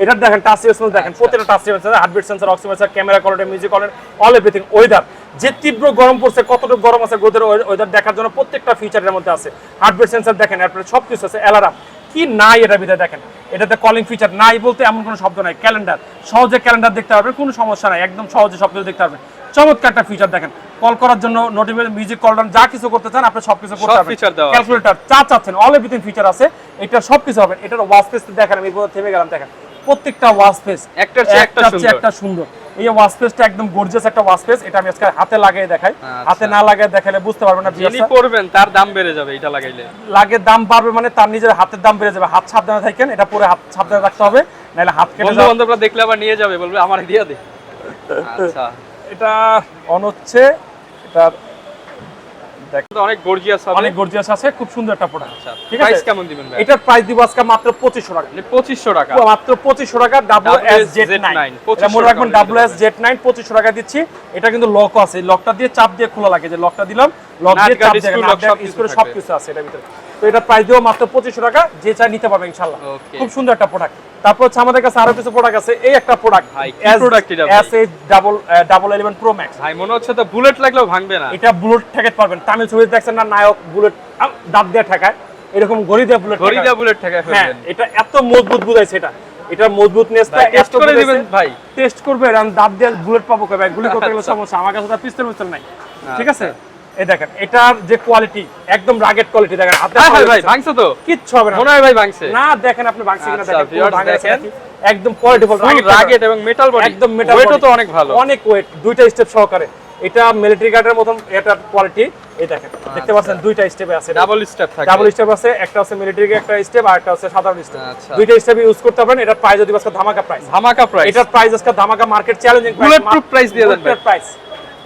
এটা দেখেন টাচ সেন্সর, দেখেন প্রত্যেকটা touch sensor, heartbeat sensor, oximeter, camera quality, music quality, all everything. Weather, যে তীব্র গরম পড়ছে, কতটুকু গরম আছে গোদের ওয়েদার দেখার জন্য প্রত্যেকটা ফিচারের মধ্যে আছে। হার্টবিট সেন্সর দেখেন, আপনার সবকিছু আছে। অ্যালার্ম কি নাই এটার ভিতরে দেখেন। এটাতে কলিং ফিচার নাই বলতে এমন কোনো শব্দ নাই। ক্যালেন্ডার, সহজে ক্যালেন্ডার দেখতে পারবেন, কোনো সমস্যা নাই, একদম সহজে সবকিছু দেখতে পারবেন। চমৎকার একটা ফিচার দেখেন, কল করার জন্য, নোটিফিকেশন, মিউজিক কল ডাউন, যা কিছু করতে চান আপনি সবকিছু করতে পারবেন। ক্যালকুলেটর চা চাচ্ছেন, অল এভরিথিং ফিচার আছে। এটা সবকিছু হবে। এটার ওয়াচ পেস দেখেন, আমি পুরো থেমে গেলাম। দেখেন প্রত্যেকটা ওয়াচ পেস একটার চেয়ে একটা সুন্দর। এই ওয়াচ পেসটা একদম গর্জিয়াস একটা ওয়াচ পেস। এটা আমি আজকে হাতে লাগিয়ে দেখাই, হাতে না লাগিয়ে দেখালে বুঝতে পারবেন না। যিনি পরবেন তার দাম বেড়ে যাবে, এটা লাগাইলে লাগে দাম বাড়বে, মানে তার নিজের হাতের দাম বেড়ে যাবে। হাত সাবধানে থাকেন, এটা পরে হাত সাবধানে রাখতে হবে, নাহলে হাত কেটে যাবে। বন্ধু-বান্ধবরা দেখলে আবার নিয়ে যাবে, বলবে আমার দিয়া দে। আচ্ছা, এটা অন হচ্ছে, এটা দেখতে অনেক গর্জিয়াস হবে, অনেক গর্জিয়াস আছে, খুব সুন্দর একটা প্রোডাক্ট। আচ্ছা, ঠিক আছে। প্রাইস কেমন দিবেন ভাই? এটার প্রাইস দিব আজকে মাত্র 2500 টাকা, 2500 টাকা, মাত্র 2500 টাকা। WS-Z9, এটা মনে রাখবেন, WS-Z9 2500 টাকা দিচ্ছি। এটা কিন্তু লকও আছে, লকটা দিয়ে চাপ দিয়ে খোলা লাগে, যে লকটা দিলাম, লক দিয়ে চাপ দিয়ে সবকিছু আছে এটার ভিতরে। তো এটা প্রাইস দিব মাত্র 2500 টাকা, যে চাই নিতে পারবে ইনশাআল্লাহ। খুব সুন্দর একটা প্রোডাক্ট। তারপর হচ্ছে আমাদের কাছে আরো কিছু প্রোডাক্ট আছে। এই একটা প্রোডাক্ট, S11 Pro Max ভাই, মনে হচ্ছে তো বুলেট লাগলেও ভাঙবে না। এটা বুলেট ঠেকাতে পারবেন। তামিল ছবি দেখছেন না, নায়ক বুলেট দাঁত দিয়ে ঠেকায়, এরকম ঘড়ি দিয়ে বুলেট ঠেকায়। হ্যাঁ, এটা এত মজবুত বুঝাইছে। এটা মজবুতনেসটা টেস্ট করে দিবেন ভাই, টেস্ট করবে। আমি দাঁত দিয়ে বুলেট পাবো কবে? গুলি করতে গেলে সমস্যা। আমার কাছে তো পিস্তল নাই, ঠিক আছে। এই দেখেন এটার যে কোয়ালিটি, একদম রাগেড কোয়ালিটি। দেখেন হাতে ভাই ভাঙছে তো কিচ্ছু হবে না, মনে হয় ভাই ভাঙছে না। দেখেন আপনি ভাঙছে কিনা, আচ্ছা, দেখেন একদম কোয়ালিটিফুল, রাগেড এবং মেটাল বডি, একদম মেটাল। ওয়েটও তো অনেক ভালো, অনেক ওয়েট, দুইটা স্টেপ সহকারে। এটা মিলিটারি গার্ডের মতন এটা কোয়ালিটি। এই দেখেন দেখতে পাচ্ছেন দুইটা স্টেপে আছে, ডাবল স্টেপ থাকে, ডাবল স্টেপ আছে, একটা হচ্ছে মিলিটারি একটা স্টেপ আর একটা হচ্ছে সাধারণ স্টেপ। আচ্ছা। দুইটা স্টেপ ইউজ করতে পারেন। এটা প্রাইস যদি আজকে ধামাকা প্রাইস, ধামাকা প্রাইস, এটার প্রাইস আজকে ধামাকা market challenging price, bullet proof price দিয়ে দেন ভাই। প্রাইস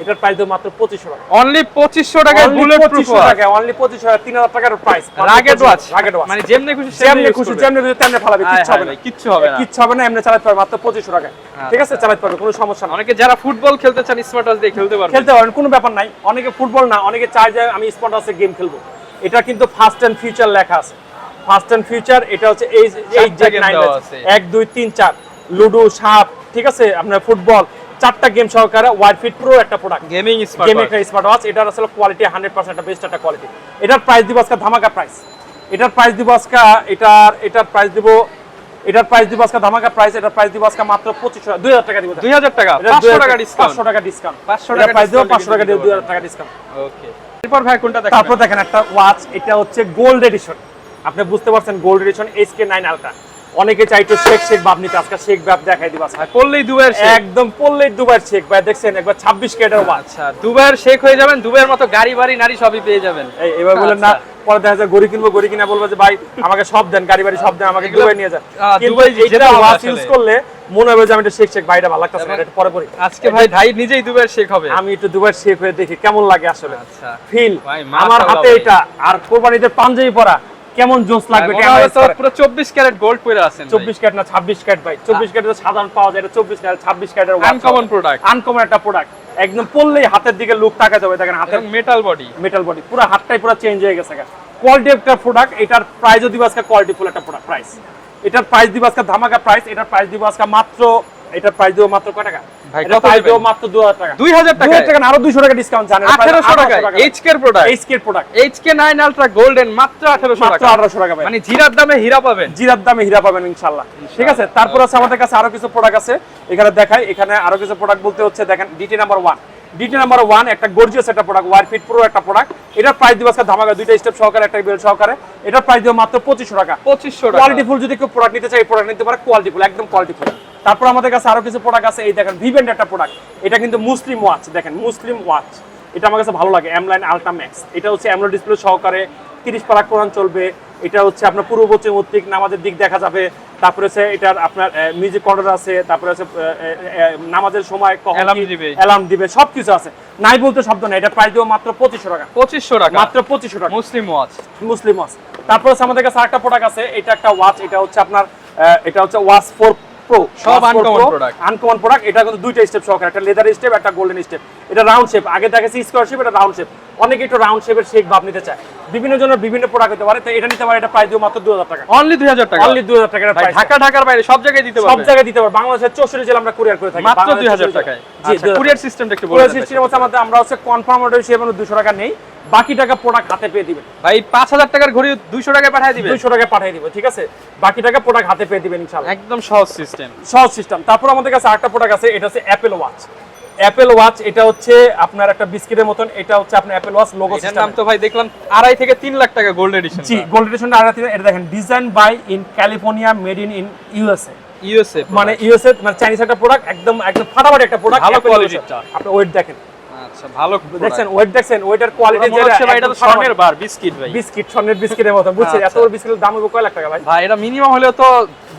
এটার প্রাইস তো মাত্র 2500 টাকা, অনলি 2500 টাকায় বুলেট প্রুফ টাকা, অনলি 2500 3000 টাকার price. Rugged watch, rugged watch মানে যেমনি খুশি যেমনি খুশি তেমনি ফালাবে, কিচ্ছু হবে না, কিচ্ছু হবে না, কিচ্ছু হবে না, এমনি চালাতে পারবে মাত্র 2500 টাকা। ঠিক আছে, চালাতে পারবে, কোনো সমস্যা না। অনেকে যারা ফুটবল খেলতে চান স্মার্ট ওয়াচ দিয়ে খেলতে পারবেন, খেলতে পারেন, কোনো ব্যাপার নাই। অনেকে ফুটবল না, অনেকে চায় যে আমি স্মার্ট ওয়াচে গেম খেলবো। এটা কিন্তু ফাস্ট এন্ড ফিউচার লেখা আছে, ফাস্ট এন্ড ফিউচার। এটা হচ্ছে এই জেড 9 1 2 3 4 লুডো, সাপ, ঠিক আছে, আপনার ফুটবল, 4টা গেম সহকারে ওয়াইড ফিট প্রো একটা প্রোডাক্ট, গেমিং স্মার্ট ওয়াচ। এটার আসলে কোয়ালিটি 100% একটা বেস্ট একটা কোয়ালিটি। এটার প্রাইস দিব আজকে ধামাকা প্রাইস, এটার প্রাইস দিব আজকে এটার প্রাইস দিব আজকে ধামাকা প্রাইস। এটার প্রাইস দিব আজকে মাত্র 2500 2000 টাকা দিব, 2000 টাকা, 500 টাকা ডিসকাউন্ট, 500 টাকা ডিসকাউন্ট, 500 টাকা প্রাইস দিব, 500 টাকা দিয়ে 2000 টাকা ডিসকাউন্ট। ওকে, এরপর ভাই কোনটা দেখেন? তারপর দেখেন একটা ওয়াচ, এটা হচ্ছে গোল্ড এডিশন। আপনি বুঝতে পারছেন, গোল্ড এডিশন SK9 আলট্রা। অনেকে চাইতো শেক ভাব নিতে, আজকে শেক ভাব দেখাই দিব আজকে। পড়লেই দুবাইয়ের শেক, একদম পড়লেই দুবাইয়ের শেক ভাই, দেখছেন একবার 26 ক্যারেটের ওয়াচ। আচ্ছা, দুবাইয়ের শেক হয়ে যাবেন, দুবাইয়ের মতো গাড়ি বাড়ি নারী সবই পেয়ে যাবেন। এবার বলেন না, পরে দেখা যায় গড়ি কিনবো, গড়ি কিনা বলবো যে ভাই আমাকে সব দেন, গাড়ি বাড়ি সব দেন, আমাকে দুবাই নিয়ে যান। দুবাই যেটা ওয়াচ ইউজ করলে মনে হবে যে আমি এটা শেক ভাইটা ভালো লাগতেছে না, এটা পরে পরে। আজকে ভাই নিজেই দুবাইয়ের শেক হবে, আমি একটু দুবাইয়ের শেক হয়ে দেখি কেমন লাগে আসলে। আচ্ছা, ফিল ভাই আমার হাতে এটা, আর কোরবানিতে পাঞ্জাবি পরা কেমন জোস লাগবে। পুরো 24 ক্যারেট গোল্ড পরে আছেন। 24 ক্যারেট না 26 ক্যারেট ভাই, 24 ক্যারেট সাধারণ পাওয়া যায়, এটা 24 ক্যারেট 26 ক্যারেটের ওয়াচ, আনকমন প্রোডাক্ট, আনকমন একটা প্রোডাক্ট। একদম পড়লেই হাতের দিকে লুক তাকা যাবে, দেখেন হাতের মেটাল বডি, পুরো হাতটাই পুরো চেঞ্জ হয়ে গেছে। কোয়ালিটি একটা প্রোডাক্ট, এটার প্রাইসও দিব আজকে কোয়ালিটি ফুল একটা প্রোডাক্ট প্রাইস। এটার প্রাইস দিব আজকে ধামাকা প্রাইস। এটার প্রাইস দিব আজকে মাত্র, এটার প্রাইস দিব মাত্র কত টাকা ভাই? এটা প্রাইস দিব মাত্র 2000 টাকা, 2000 টাকা, 2000 টাকা না, আরো 200 টাকা ডিসকাউন্ট জানেন, 1800 টাকা। HK এর প্রোডাক্ট, HK এর প্রোডাক্ট, HK9 আলট্রা গোল্ডেন মাত্র 1800 মাত্র টাকা, 1800 টাকা ভাই। মানে জিরার দামে হীরা পাবেন, জিরার দামে হীরা পাবেন ইনশাআল্লাহ। ঠিক আছে, তারপর আছে আমাদের কাছে আরো কিছু প্রোডাক্ট আছে, এখানে দেখাই। এখানে আরো কিছু প্রোডাক্ট বলতে হচ্ছে দেখেন DT নাম্বার 1 একটা গর্জিয়াস একটা প্রোডাক্ট, ওয়ার ফিট প্রো একটা প্রোডাক্ট। এটার প্রাইস দিব আজকে ধামাকা, দুইটা স্টেপ সহকারে একটা বেল সহকারে। এটার প্রাইস দিব মাত্র 2500 টাকা, 2500 টাকা। কোয়ালিটি ফুল যদি কেউ প্রোডাক্ট নিতে চায়, প্রোডাক্ট নিতে পারে, কোয়ালিটি ফুল, একদম কোয়ালিটি ফুল। তারপর আমাদের কাছে আরো কিছু প্রোডাক্ট আছে, এই দেখেন ভিভেন্ট একটা প্রোডাক্ট, এটা কিন্তু মুসলিম ওয়াচ, দেখেন মুসলিম ওয়াচ, এটা আমার কাছে ভালো লাগে। M-Line আলট্রা ম্যাক্স, এটা হচ্ছে অ্যামোলেড ডিসপ্লে সহকারে 30 পারা কোরআন চলবে। এটা হচ্ছে আপনার পূর্ব পশ্চিম উত্তর নামাজের দিক দেখা যাবে। তারপরে হচ্ছে এটার আপনার মিউজিক কন্ট্রোল আছে, তারপরে হচ্ছে নামাজের সময় অ্যালার্ম দিবে, সবকিছু আছে, নাই বলতে শব্দ নাই। এটা প্রাইস দিব মাত্র 2500 টাকা, 2500 টাকা, মাত্র 2500 টাকা মুসলিম ওয়াচ, মুসলিম ওয়াচ। তারপর হচ্ছে আমাদের কাছে আরেকটা প্রোডাক্ট আছে, এটা একটা ওয়াচ, এটা হচ্ছে আপনার এটা হচ্ছে ওয়াচ 4 প্রো, সব আনকমন প্রোডাক্ট, আনকমন প্রোডাক্ট। এটা কিন্তু দুইটা স্টেপ সহকারে, একটা লেদার স্টেপ, একটা গোল্ডেন স্টেপ। এটা রাউন্ড শেপ, আগে দেখেছি স্কয়ার শেপ, এটা রাউন্ড শেপ। অনেকে একটু রাউন্ড শেপের শেক ভাব নিতে চায়, বিভিন্ন জনের বিভিন্ন প্রোডাক্ট হতে পারে, তো এটা নিতে পারে। এটা প্রাইস দিব মাত্র 2000 টাকা, অনলি 2000 টাকা, অনলি 2000 টাকা। ভাই ঢাকার বাইরে সব জায়গায় দিতে পারবেন, সব জায়গায় দিতে পারবে, বাংলাদেশের 64 জেলা আমরা কুরিয়ার করে থাকি, মাত্র 2000 টাকায়। আচ্ছা, কুরিয়ার সিস্টেমটা একটু বলুন। কুরিয়ার সিস্টেমের মধ্যে আমরা হচ্ছে কনফার্ম অর্ডার হিসেবে 200 টাকা নেই, বাকি টাকা প্রোডাক্ট হাতে পেয়ে দিবেন ভাই। 5000 টাকার ঘড়ি 200 টাকায় পাঠিয়ে দিবেন, 200 টাকা পাঠিয়ে দিব, ঠিক আছে, বাকি টাকা প্রোডাক্ট হাতে পেয়ে দিবেন ইনশাআল্লাহ, একদম সহজ সিস্টেম, সহজ সিস্টেম। তারপর আমাদের কাছে আরেকটা প্রোডাক্ট আছে, এটা হচ্ছে অ্যাপল ওয়াচ। অ্যাপল ওয়াচ, এটা হচ্ছে আপনার একটা বিস্কিটের মতন, এটা হচ্ছে আপনার অ্যাপল ওয়াচ লোগো সিস্টেম। দাম তো ভাই দেখলাম 2.5 থেকে 3 লাখ টাকা গোল্ড এডিশন। জি, গোল্ড এডিশনটা এটা দেখেন, design by in California, made in USA, মানে ইউএসএ, মানে চাইনিজ একটা প্রোডাক্ট, একদম ফাটাফাটি একটা প্রোডাক্ট, ভালো কোয়ালিটিটা। আপনি ওয়েট দেখেন, আচ্ছা ভালো দেখছেন, ওয়েটার কোয়ালিটি যেটা, এটা তো স্বর্ণের বার বিস্কিট ভাই, বিস্কিট, স্বর্ণের বিস্কিটের মতো, বুঝছেন? এত বড় বিস্কিটের দাম হবে কয় লাখ টাকা ভাই? ভাই এটা মিনিমাম হলেও তো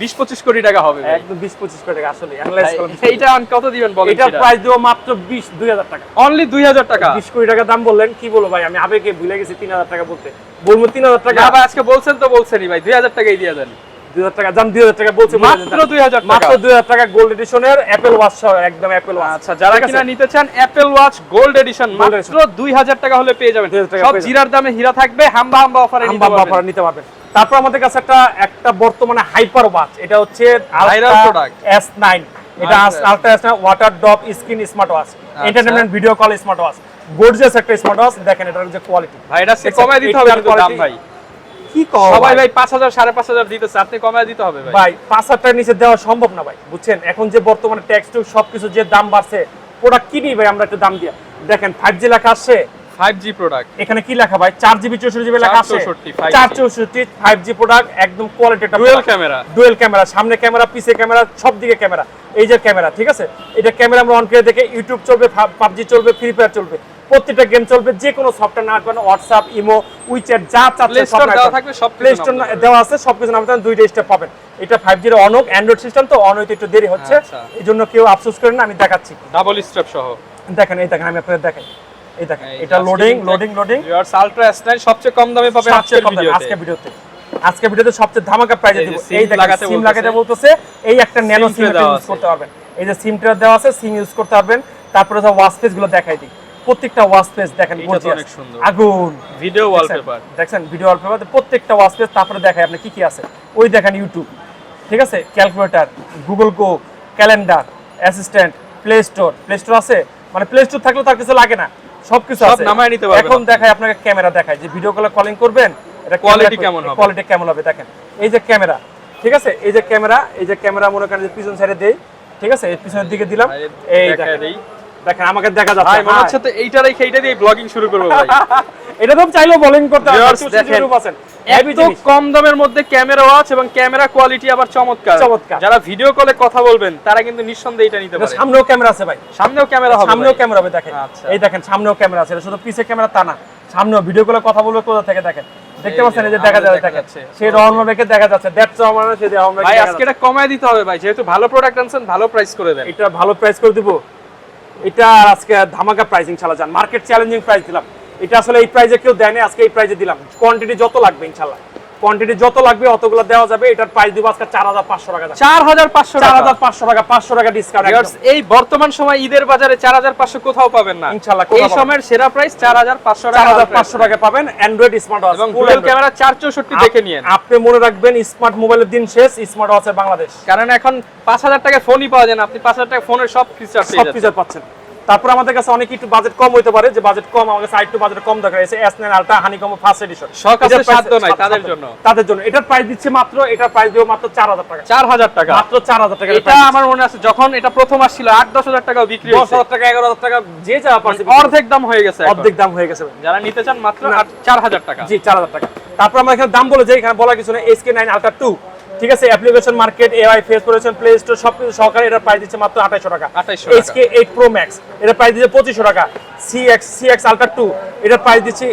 20-25 কোটি টাকা হবে ভাই, একদম 20-25 কোটি টাকা। আসলে অ্যানালাইজ করুন, এইটা কত দিবেন বলেন? এটার প্রাইস দেব মাত্র 20,000 টাকা, অনলি 2000 টাকা। 20 কোটি টাকা দাম বললেন, কি বলবো ভাই, আমি আবেগে ভুলে গেছি 3000 টাকা বলতে, বলবো 3000 টাকা। না ভাই, আজকে বলছেন তো বলছেনই ভাই, 2000 টাকাই দিয়ে দেন। 2000 টাকা দাম, 2000 টাকা বলছি, মাত্র 2000 টাকা, মাত্র 2000 টাকা গোল্ড এডিশনের অ্যাপল ওয়াচ সহ, একদম অ্যাপল ওয়াচ। আচ্ছা, যারা কিনা নিতে চান অ্যাপল ওয়াচ গোল্ড এডিশন মাত্র 2000 টাকা হলে পেয়ে যাবেন, সব জিরার দামে হীরা থাকবে, হাম্বা অফারে নিতে পারবেন। তারপর আমাদের কাছে একটা বর্তমানে হাইপার ওয়াচ, এটা হচ্ছে ভাইরাল প্রোডাক্ট S9, এটা ultra S9 water drop screen smart watch, entertainment video call smart watch, gorgeous একটা স্মার্ট ওয়াচ। দেখেন এটার যে কোয়ালিটি, ভাই এটা কমায় দিতে হবে কিন্তু দাম ভাই, কি কম সবাই ভাই 5000 5500 দিতেছে, আপনি কমায় দিতে হবে ভাই। ভাই 5000 টাকার নিচে দেওয়া সম্ভব না ভাই, বুঝছেন? এখন যে বর্তমানে ট্যাক্স টু সবকিছু যে দাম বাড়ছে, প্রোডাক্ট কিনি ভাই আমরা একটু দাম দিয়ে। দেখেন 5G লেখা আসছে, 5G প্রোডাক্ট। এখানে কি লেখা ভাই? 4GB 64GB লেখা আছে। 464 5G প্রোডাক্ট, একদম কোয়ালিটি একটা ডুয়াল ক্যামেরা। ডুয়াল ক্যামেরা, সামনে ক্যামেরা, পিছে ক্যামেরা, সব দিকে ক্যামেরা। এই যে ক্যামেরা, ঠিক আছে? এটা ক্যামেরা আমরা অন করে দেখে ইউটিউব চলবে, PUBG চলবে, ফ্রি ফায়ার চলবে, প্রত্যেকটা গেম চলবে, যে কোনো সফটওয়্যার না পারেন, হোয়াটসঅ্যাপ, ইমো, উইচ্যাট যা চাচ্ছেন সব দেওয়া থাকবে, সব প্লে স্টোর দেওয়া আছে, সবকিছু নামাতে দুইটা স্টেপ পাবেন। এটা 5G এর অনক অ্যান্ড্রয়েড সিস্টেম, তো অন হইতে একটু দেরি হচ্ছে, এইজন্য কেউ আফসোস করেন না, আমি দেখাচ্ছি। ডাবল স্টেপ সহ দেখেন, এই দেখেন, আমি আপনাদের দেখাই, এই দেখেন, এটা লোডিং। ভিউয়ার্স আলট্রা S9 সবচেয়ে কম দামে পাবেন আজকে ভিডিওতে সবচেয়ে ধামাকা প্রাইসে দিব। এই দেখেন, সিম লাগাতে বলতেছে, এই একটা ন্যানো সিম ইউজ করতে পারবেন। এই যে সিমটা দেওয়া আছে, সিম ইউজ করতে পারবেন। তারপরে যে ওয়াচ পেজ গুলো দেখাই দিই, প্রত্যেকটা ওয়াচ পেজ দেখেন, অনেক সুন্দর, আগুন ভিডিও ওয়ালপেপার দেখছেন, ভিডিও ওয়ালপেপার, প্রত্যেকটা ওয়াচ পেজ। তারপরে দেখাই আপনি কি কি আছে, ওই দেখেন ইউটিউব, ঠিক আছে, ক্যালকুলেটর, গুগল গো, ক্যালেন্ডার, অ্যাসিস্ট্যান্ট, প্লে স্টোর আছে, মানে প্লে স্টোর থাকলে তার কিছু লাগে না, সবকিছু আছে, নামায় নিতে পারবেন। এখন দেখাই আপনাকে ক্যামেরা দেখাই, যে ভিডিও কলে কলিং করবেন, এটা কোয়ালিটি কেমন হবে দেখেন। এই যে ক্যামেরা, ঠিক আছে, এই যে ক্যামেরা মনে করেন যে পিছন সাইডে দেই, ঠিক আছে, এই পিছনের দিকে দিলাম, এই দেখেন আমাকে দেখা যাচ্ছে। ভাই মনে হচ্ছে তো এইটা রেখে এইটা দিয়ে ব্লগিং শুরু করব ভাই। এটা তো চাইলেও ব্লগিং করতে পারবেন, এত কম দামের মধ্যে ক্যামেরা ওয়াচ এবং ক্যামেরা কোয়ালিটি আবার চমৎকার। যারা ভিডিও কলে কথা বলবেন তারা কিন্তু নিঃসন্দেহে এটা নিতে পারে। সামনেও ক্যামেরা আছে ভাই, সামনেও ক্যামেরা হবে দেখেন। এই দেখেন, সামনেও ক্যামেরা আছে, শুধু পিছে ক্যামেরা তা না, সামনেও ভিডিও কলে কথা বলবে কোথা থেকে দেখেন, দেখতে পাচ্ছেন, এই যে দেখা যাচ্ছে, সেই রহমান ভাইকে দেখা যাচ্ছে, দ্যাটস আমার না, সেই রহমান ভাই। আজকে এটা কমায় দিতে হবে ভাই, যেহেতু ভালো প্রোডাক্ট আনছেন, ভালো প্রাইস করে দেন। এটা ভালো প্রাইস করে দিব, এটা আজকে ধামাকা প্রাইসিং ইনশাআল্লাহ, জান মার্কেট চ্যালেঞ্জিং প্রাইস দিলাম। এটা আসলে এই প্রাইসে কেউ দেয়নি, আজকে এই প্রাইসে দিলাম। কোয়ান্টিটি যত লাগবে ইনশাআল্লাহ, কোয়ান্টিটি যত লাগবে অতগুলো দেওয়া যাবে। এটার প্রাইস দিব আজকে 4500 টাকা। 4500 টাকা, 500 টাকা ডিসকাউন্ট। এই বর্তমান সময় ঈদের বাজারে 4500 কোথাও পাবেন না ইনশাআল্লাহ। এই সময়ের সেরা প্রাইস 4500 টাকা। 4500 টাকা পাবেন অ্যান্ড্রয়েড স্মার্ট ওয়াচ এবং ডুয়াল ক্যামেরা 464 দেখে নিয়েন। আপনি মনে রাখবেন, স্মার্ট মোবাইলের দিন শেষ, স্মার্ট ওয়াচের বাংলাদেশ। কারণ এখন 5000 টাকা ফোনই পাওয়া যায় না, আপনি 5000 টাকা ফোনের সব ফিচার পাচ্ছেন। তারপর আমাদের কাছে অনেক একটু বাজেট কম হইতে পারে, যে বাজেট কম, আমাদের সাইড টু বাজেট কম দরকার আছে, S9 ultra honeycomb first addition, শখ আছে সাধ্য নাই তাদের জন্য এটার প্রাইস দিচ্ছে মাত্র, এটার প্রাইস দিব মাত্র 4000 টাকা। 4000 টাকা, মাত্র 4000 টাকা। এটা আমার মনে আছে যখন এটা প্রথম আসছিল 8-10000 টাকাও বিক্রি হয়েছে, 10000 টাকা 11000 টাকা যে যা পারছে, অর্ধেক দাম হয়ে গেছে, অর্ধেক দাম হয়ে গেছে। যারা নিতে চান মাত্র 4000 টাকা। জি 4000 টাকা। তারপর আমরা এখানে দাম বলে যাই, এখানে বলা কিছু না, SK9 আলট্রা 2, ঠিক আছে, অ্যাপ্লিকেশন মার্কেট, AI ফেস করেছেন, প্লে স্টোর সবকিছু সহকারে এটার প্রাইস দিচ্ছে মাত্র 2800 টাকা। SK8 Pro Max এটার প্রাইস দিচ্ছে 2500 টাকা। CX আলট্রা 2 এটার প্রাইস দিচ্ছে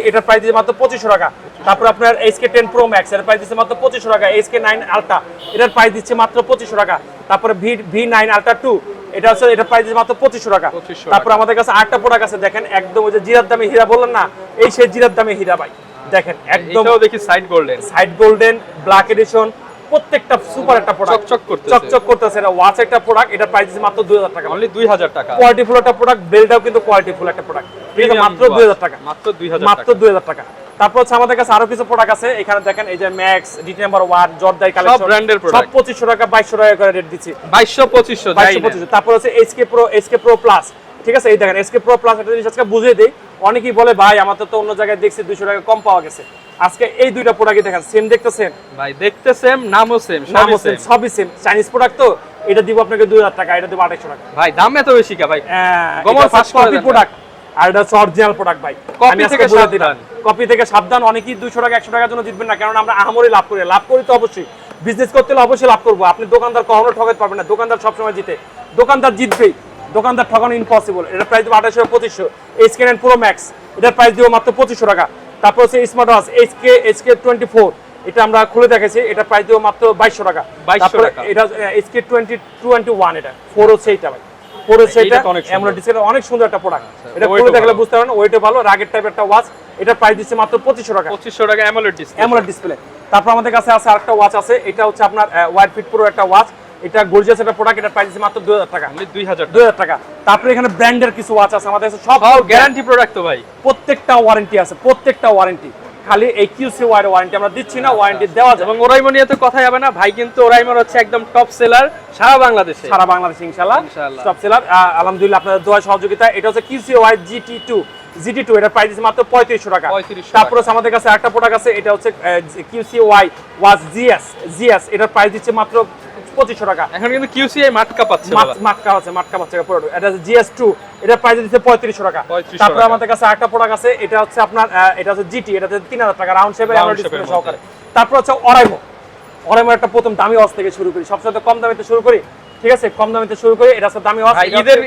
মাত্র 2500 টাকা। তারপর আপনার SK10 Pro Max এর প্রাইস দিচ্ছে মাত্র 2500 টাকা। SK9 আলট্রা এটার প্রাইস দিচ্ছে মাত্র 2500 টাকা। তারপরে V9 আলট্রা 2 এটার প্রাইস দিচ্ছে মাত্র 2500 টাকা। তারপর আমাদের কাছে আরেকটা প্রোডাক্ট আছে, দেখেন, একদম ওই যে জিরার দামে হীরা বললেন না, এই সেই জিরার দামে হীরা ভাই, দেখেন, একদম এটাও দেখি সাইড গোল্ডেন ব্ল্যাক এডিশন, প্রত্যেকটা সুপার একটা প্রোডাক্ট, চকচক করতেছে। এটা ওয়াচ একটা প্রোডাক্ট, এটা প্রাইস দিচ্ছে মাত্র 2000 টাকা, অনলি 2000 টাকা। কোয়ালিটি ফুল একটা প্রোডাক্ট, বেলটাও কিন্তু কোয়ালিটি ফুল একটা প্রোডাক্ট, ঠিক আছে, মাত্র 2000 টাকা, মাত্র 2000 টাকা। তারপর হচ্ছে আমাদের কাছে আরো কিছু প্রোডাক্ট আছে, এখানে দেখেন, এই যে ম্যাক্স, ডিটি নাম্বার 1, জর্দাই কালেকশন, সব ব্র্যান্ডের প্রোডাক্ট, সব 2500 টাকা 2200 টাকা করে রেট দিচ্ছি, 2200 তারপর হচ্ছে SK Pro Plus, ঠিক আছে, এই দেখেন SK Pro Plus, একটা জিনিস আজকে বুঝিয়ে দেই, অনেকেই বলে ভাই আমাদের তো অন্য জায়গায় দেখছি 200 টাকা কম পাওয়া গেছে। আজকে এই দুইটা প্রোডাক্টই দেখেন, সেম দেখতেছেন ভাই, দেখতে সেম, নামও সেম, সবই সেম, চাইনিজ প্রোডাক্ট তো। এটা দিব আপনাকে 2000 টাকা, এটা দিব 2800 টাকা। ভাই দাম এত বেশি কা ভাই? গোমর ফার্স্ট কপি প্রোডাক্ট, আর এটা অরিজিনাল প্রোডাক্ট ভাই, কপি থেকে সাবধান, কপি থেকে সাবধান। অনেকেই 200 টাকা 100 টাকার জন্য জিতবেন না, কারণ আমরা আহামরি লাভ করি তো অবশ্যই, বিজনেস করতে হলে অবশ্যই লাভ করবো। আপনি দোকানদার কখনো ঠকাতে পারবেন না, দোকানদার সবসময় জিতে, দোকানদার জিতবেই, দোকানদার ঠকানো ইম্পসিবল। এটার প্রাইস দিব 2800-2500। SK9 Pro Max এটার প্রাইস দিব মাত্র 2500 টাকা। তারপর হচ্ছে স্মার্ট ওয়াচ SK24, এটা আমরা খুলে দেখেছি, এটা প্রাইস দিব মাত্র 2200 টাকা। এটা SK21, এটা 4 হচ্ছে, এটা ভাই 4 হচ্ছে, এটা অ্যামোলেড ডিসপ্লে, অনেক সুন্দর একটা প্রোডাক্ট। এটা খুলে দেখলে বুঝতে পারবেন, ওয়েটও ভালো, রাগের টাইপের একটা ওয়াচ। এটার প্রাইস দিচ্ছে মাত্র 2500 টাকা, 2500 টাকা অ্যামোলেড ডিসপ্লে। তারপর আমাদের কাছে আছে আরেকটা ওয়াচ আছে, এটা হচ্ছে আপনার ওয়াইড ফিট প্রো একটা ওয়াচ, এটা গর্জিয়াস একটা প্রোডাক্ট, এটা প্রাইস দিচ্ছে মাত্র 2000 টাকা, 2000 টাকা। তারপরে এখানে ব্র্যান্ডের কিছু ওয়াচ আছে আমাদের কাছে, সব গ্যারান্টি প্রোডাক্ট তো ভাই, প্রত্যেকটা ওয়ারেন্টি আছে, প্রত্যেকটা ওয়ারেন্টি, খালি এই QC ওয়ার ওয়ারেন্টি আমরা দিচ্ছি না, ওয়ারেন্টি দেওয়া যায়। এবং ওরাইমো নিয়ে তো কথা হবে না ভাই, কিন্তু ওরাইমোর হচ্ছে একদম টপ সেলার সারা বাংলাদেশে, ইনশাআল্লাহ টপ সেলার, আলহামদুলিল্লাহ আপনাদের দোয়া সহযোগিতা। এটা হচ্ছে QC ওয়াই GT2, এটা প্রাইস দিচ্ছে মাত্র 3500 টাকা। তারপর হচ্ছে আমাদের কাছে আরেকটা প্রোডাক্ট আছে, এটা হচ্ছে QC ওয়াই ওয়াচ GS, এটার প্রাইস দিচ্ছে মাত্র 2500 টাকা। এখন কিন্তু QCI মাটকা পাচ্ছে বাবা। মাটকা পাচ্ছে পুরো। এটা GS2, এটা প্রাইস দিচ্ছে 3500 টাকা। 3500 তারপর টাকা। আমাদের কাছে আরেকটা প্রোডাক্ট আছে, এটা হচ্ছে আপনার এটা হচ্ছে GT, এটাতে 3000 টাকা রাউন্ড শেপের আমরা ডিসপ্লে সহকারে। তারপর হচ্ছে অরাইমো একটা প্রথম দামি ওয়াচ থেকে শুরু করি, সবচেয়ে কম দামিতে শুরু করি, ঠিক আছে, কম দামিতে শুরু করি। এটা হচ্ছে দামি ওয়াচ।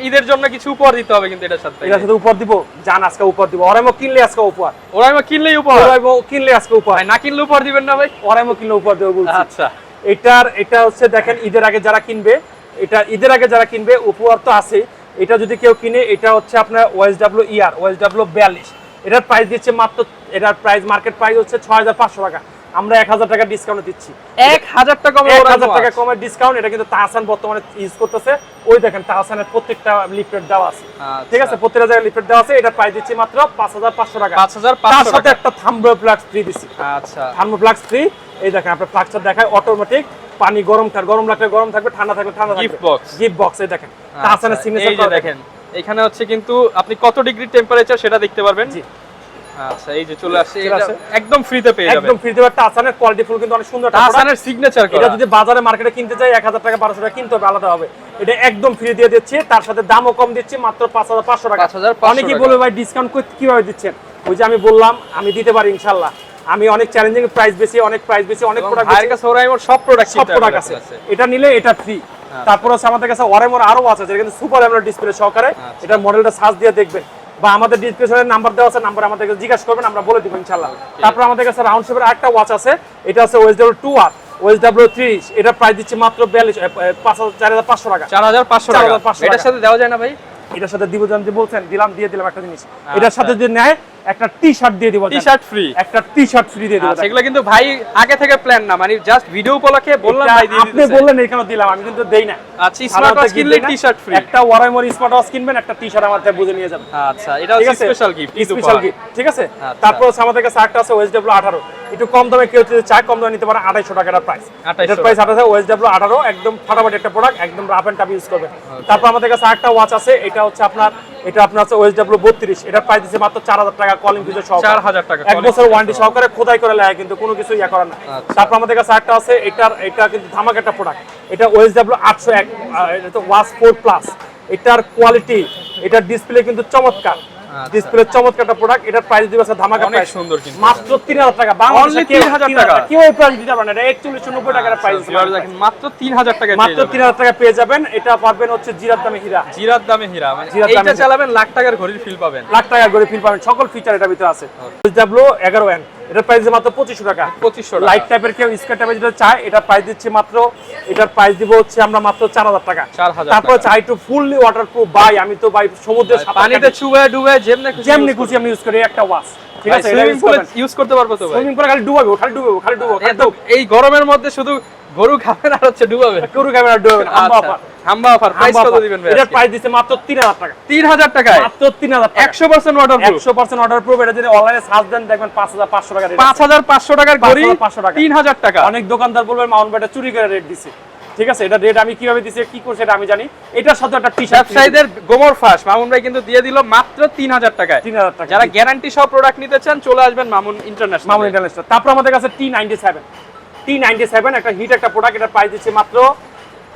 ঈদের জন্য কিছু উপহার দিতে হবে কিন্তু এটার সাথে। এটার সাথে উপহার দিব, জান আজকে উপহার দিব। অরাইমো কিনলে আজকে উপহার, ওরাইমো কিনলেই উপহার, অরাইমো কিনলে আজকে উপহার, না কিনলে উপহার দিবেন না ভাই? অরাইমো কিনলে উপহার দেব বলছি। আচ্ছা, এটা হচ্ছে দেখেন ঈদের আগে যারা কিনবে উপহার তো আছে। এটা যদি কেউ কিনে, এটা হচ্ছে আপনার OSW 42, এটার প্রাইস দিচ্ছে মাত্র, এটার প্রাইস মার্কেট প্রাইস হচ্ছে 6500 টাকা। আমরা 1000 টাকা ডিসকাউন্ট দিচ্ছি, 1000 টাকা 1000 টাকা কমের ডিসকাউন্ট। এটা কিন্তু তাহসান বর্তমানে ইউজ করতেছে। ওই দেখেন তাহসানের প্রত্যেকটা লিফলেট দেওয়া আছে, ঠিক আছে, প্রত্যেকটা জায়গায় লিফলেট দেওয়া আছে। এটা প্রাইস দিচ্ছি মাত্র 5500 টাকা। 5500 তার সাথে একটা থার্মোপ্লাক্স ফ্রি দিছি। আচ্ছা, থার্মোপ্লাক্স ফ্রি। এই দেখেন আপনার ফ্লাক্সটা দেখায় অটোমেটিক, পানি গরম লাগলে গরম থাকবে, ঠান্ডা থাকলে ঠান্ডা থাকবে। গিফট বক্স এই দেখেন তাহসানের সিগনেচার করা দেখেন। এখানে হচ্ছে কিন্তু আপনি কত ডিগ্রি টেম্পারেচার সেটা দেখতে পারবেন। জি, আচ্ছা, এই যে চলে আসছে, এটা একদম ফ্রিতে পেয়ে যাবেন। একদম ফ্রিতে। তাহসানের কোয়ালিটি ফুল কিন্তু অনেক সুন্দর একটা তাহসানের সিগনেচার করা। এটা যদি বাজারে মার্কেটে কিনতে যাই 1000 টাকা 1200 টাকা কিনতে হবে, আলাদা হবে। এটা একদম ফ্রি দিয়ে দিচ্ছি, তার সাথে দামও কম দিচ্ছি, মাত্র 5500 টাকা। 5500 অনেকেই বলবে ভাই ডিসকাউন্ট কিভাবে দিচ্ছেন? ওই যে আমি বললাম, আমি দিতে পারি ইনশাআল্লাহ। আমি অনেক চ্যালেঞ্জিং প্রাইস বেশি, অনেক প্রোডাক্ট ভাইয়ের কাছে ওরাইমোর সব প্রোডাক্ট আছে। এটা নিলে এটা ফ্রি। তারপর হচ্ছে আমাদের কাছে ওরাইমোর আরো আছে, যেটা কিন্তু সুপার অ্যামোলেড ডিসপ্লে সহকারে। এটা মডেলটা সার্চ দিয়ে দেখবেন, বা আমাদের ডিসক্রিপশনে নাম্বার দেওয়া আছে, নাম্বার আমাদের কাছে জিজ্ঞাসা করবেন, আমরা বলে দিব ইনশাআল্লাহ। তারপর আমাদের কাছে রাউন্ড শেপের আরেকটা ওয়াচ আছে, এটা আছে OSW 2R, OSW 3, এটা প্রাইস দিচ্ছি মাত্র 4500 টাকা। 4500 টাকা। এটার সাথে দেওয়া যায় না ভাই? এটার সাথে দিব, জান যে বলছেন দিয়ে দিলাম একটা জিনিস। এটার সাথে যদি নেয় একটা টি-শার্ট দিয়ে দিব, টি-শার্ট ফ্রি, একটা টি-শার্ট ফ্রি দিয়ে দিব। সেগুলো কিন্তু ভাই আগে থেকে প্ল্যান না, মানে জাস্ট ভিডিও উপলক্ষে বললাম ভাই দিয়ে দিতেছে। আপনি বললেন এখানে দিলাম, আমি কিন্তু দেই না। আচ্ছা, স্মার্ট ওয়াচ কিনলে টি-শার্ট ফ্রি। একটা ওরাইমোর স্মার্ট ওয়াচ কিনবেন, একটা টি-শার্ট আমার থেকে বুঝে নিয়ে যাবেন। আচ্ছা, এটা হচ্ছে স্পেশাল গিফট, স্পেশাল গিফট, ঠিক আছে। তারপর হচ্ছে আমাদের কাছে একটা আছে OSW 18, একটু কম দামে কেউ যদি চায় কম দামে নিতে পারে, 2800 টাকার প্রাইস। এটার প্রাইস 2800, OSW 18, একদম ফাটাফাটি একটা প্রোডাক্ট, একদম রাফ এন্ড টাফ ইউজ করবেন। তারপর আমাদের কাছে একটা ওয়াচ আছে, এটা হচ্ছে আপনার আছে OSW 32, এটার প্রাইস দিচ্ছে মাত্র 4000 টাকা কলিং ফিজের সহকারে। 4000 টাকা, 1 বছর ওয়ারেন্টি সহকারে, খোদাই করে লাগে কিন্তু কোনো কিছু ইয়া করে না। তারপর আমাদের কাছে একটা আছে, এটা কিন্তু ধামাকা একটা প্রোডাক্ট, এটা OSW 801, এটা তো ওয়াচ 4 প্লাস। এটার কোয়ালিটি, এটার ডিসপ্লে কিন্তু চমৎকার, ডিসপ্লে চমৎকার একটা প্রোডাক্ট। এটার প্রাইস দিবে আছে ধামাকা প্রাইস, সুন্দর কিন্তু মাত্র 3000 টাকা। বাংলাদেশে 3000 টাকা কি ওই প্রাইস দিতে পারেন? এটা 4190 টাকার প্রাইস দেখেন, মাত্র 3000 টাকা, মাত্র 3000 টাকা পেয়ে যাবেন। এটা পাবেন হচ্ছে জিরাত দামে হীরা, জিরাত দামে হীরা, মানে জিরাত এইটা চালাবেন লাখ টাকার ঘড়ির ফিল পাবেন, লাখ টাকার ঘড়ি ফিল পাবেন, সকল ফিচার এটার ভিতরে আছে। OSW 11N, এটার প্রাইস মাত্র 2500 টাকা। 2500 টাকা। লাইট টাইপের কেউ স্কার্ট টাইপের যেটা চায়, এটা প্রাইস দিচ্ছে মাত্র, এটার প্রাইস দিব হচ্ছে আমরা মাত্র 4000 টাকা। 4000 তারপর চাই টু ফুললি ওয়াটারপ্রুফ। ভাই আমি তো ভাই সমুদ্রের পানিতে চুবায় ডুবে যেমনি খুশি আমি ইউজ করি একটা ওয়াচ, ঠিক আছে। সুইমিং পুলে ইউজ করতে পারবো তো ভাই? সুইমিং পুলে খালি ডুবাবো, খালি ডুবাবো। এই গরমের মধ্যে শুধু গরু খাবেন আর হচ্ছে ডুবাবে, গরু ক্যামেরা ডুবাবেন। হাম্বা অফার। প্রাইস কত দিবেন ভাই? এটার প্রাইস দিচ্ছে মাত্র 3000 টাকা। 3000 টাকায়, মাত্র 3000 টাকা, 100% ওয়াটারপ্রুফ, 100% ওয়াটারপ্রুফ। এটা যদি অনলাইনে সার্চ দেন দেখবেন 5500 টাকা রেট। 5500 টাকার ঘড়ি, 5500 টাকা, 3000 টাকা। অনেক দোকানদার বলবেন মাউন্ট ব্যাটা চুরি করে রেট দিছে, ঠিক আছে। এটা রেট আমি কিভাবে দিছি, কি করছে এটা আমি জানি। এটার সাথে একটা টি-শার্ট ব্যবসায়ীদের গোমর ফাঁস মামুন ভাই কিন্তু দিয়ে দিল মাত্র 3000 টাকায়। 3000 টাকা। যারা গ্যারান্টি সহ প্রোডাক্ট নিতে চান চলে আসবেন মামুন ইন্টারন্যাশনাল। তারপর আমাদের কাছে T97 একটা হিট একটা প্রোডাক্ট, এটা প্রাইস দিচ্ছে মাত্র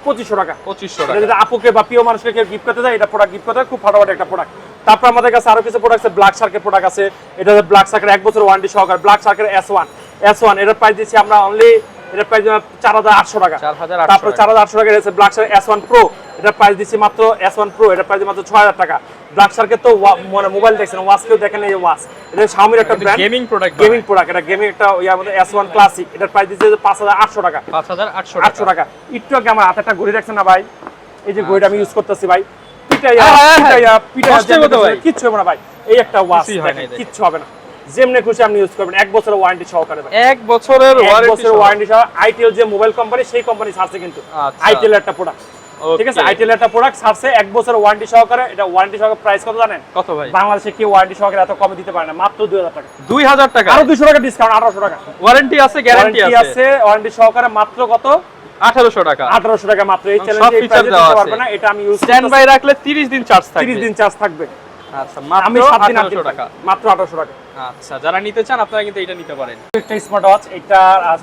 2500 টাকা। 2500 এটা টাকা। যদি আপুকে বা প্রিয় মানুষকে কেউ গিফট করতে যায়, এটা প্রোডাক্ট গিফট করতে হয়, খুব ফাটাফাটি একটা প্রোডাক্ট। তারপর আমাদের কাছে আরো কিছু প্রোডাক্ট আছে, ব্ল্যাক শার্কের প্রোডাক্ট আছে। এটা হচ্ছে ব্ল্যাক শার্কের 1 বছর ওয়ারেন্টি সহকারে, ব্ল্যাক শার্কের S1, এটার প্রাইস দিচ্ছি আমরা অনলি, এটার প্রাইস 4800 টাকা। 4800 তারপর 4800 টাকা আছে ব্ল্যাক শার্ক S1 Pro, এটার প্রাইস দিচ্ছি মাত্র S1 Pro, এটার প্রাইস মাত্র 6000 টাকা। ব্ল্যাক শার্কের তো মানে মোবাইল দেখছেন, ওয়াচকেও দেখেন, এই ওয়াচ এটা Xiaomi একটা ব্র্যান্ড, গেমিং প্রোডাক্ট, এটা গেমিং একটা ইয়ার মধ্যে S1 ক্লাসিক, এটার প্রাইস দিচ্ছে 5800 টাকা। 5800 টাকা। একটু আগে আমার হাতে একটা ঘড়ি রাখছেন না ভাই, এই যে ঘড়িটা আমি ইউজ করতেছি ভাই, কিচ্ছু হবে না ভাই। এই একটা ওয়াচ কিচ্ছু হবে না, যেমনি খুশি আপনি ইউজ করবেন, 1 বছরের ওয়ারেন্টি সহকারে। 1 বছরের ওয়ারেন্টি সহ আইটেল যে মোবাইল কোম্পানি, সেই কোম্পানি ছাড়ছে কিন্তু আইটেল একটা প্রোডাক্ট, ঠিক আছে। আইটেল একটা প্রোডাক্ট ছাড়ছে 1 বছরের ওয়ারেন্টি সহকারে। এটা ওয়ারেন্টি সহকারে প্রাইস কত জানেন? কত ভাই? বাংলাদেশে কি ওয়ারেন্টি সহকারে এত কমে দিতে পারে না, মাত্র 2000 টাকা। 2000 টাকা, আরো 200 টাকা ডিসকাউন্ট, 1800 টাকা। ওয়ারেন্টি আছে, গ্যারান্টি আছে, ওয়ারেন্টি সহকারে মাত্র কত? 1800 টাকা। 1800 টাকা মাত্র। এই চ্যালেঞ্জে এই প্রাইসে দিতে পারবে না, এটা আমি ইউজ স্ট্যান্ড বাই রাখলে 30 দিন চার্জ থাকবে। 30 দিন চার্জ থাকবে। আচ্ছা, আমি মাত্র 7 দিন 1800 টাকা, মাত্র 1800 টাকা। আচ্ছা, যারা নিতে চান আপনারা কিন্তু এটা নিতে পারেন। একটা স্মার্ট ওয়াচ, এটা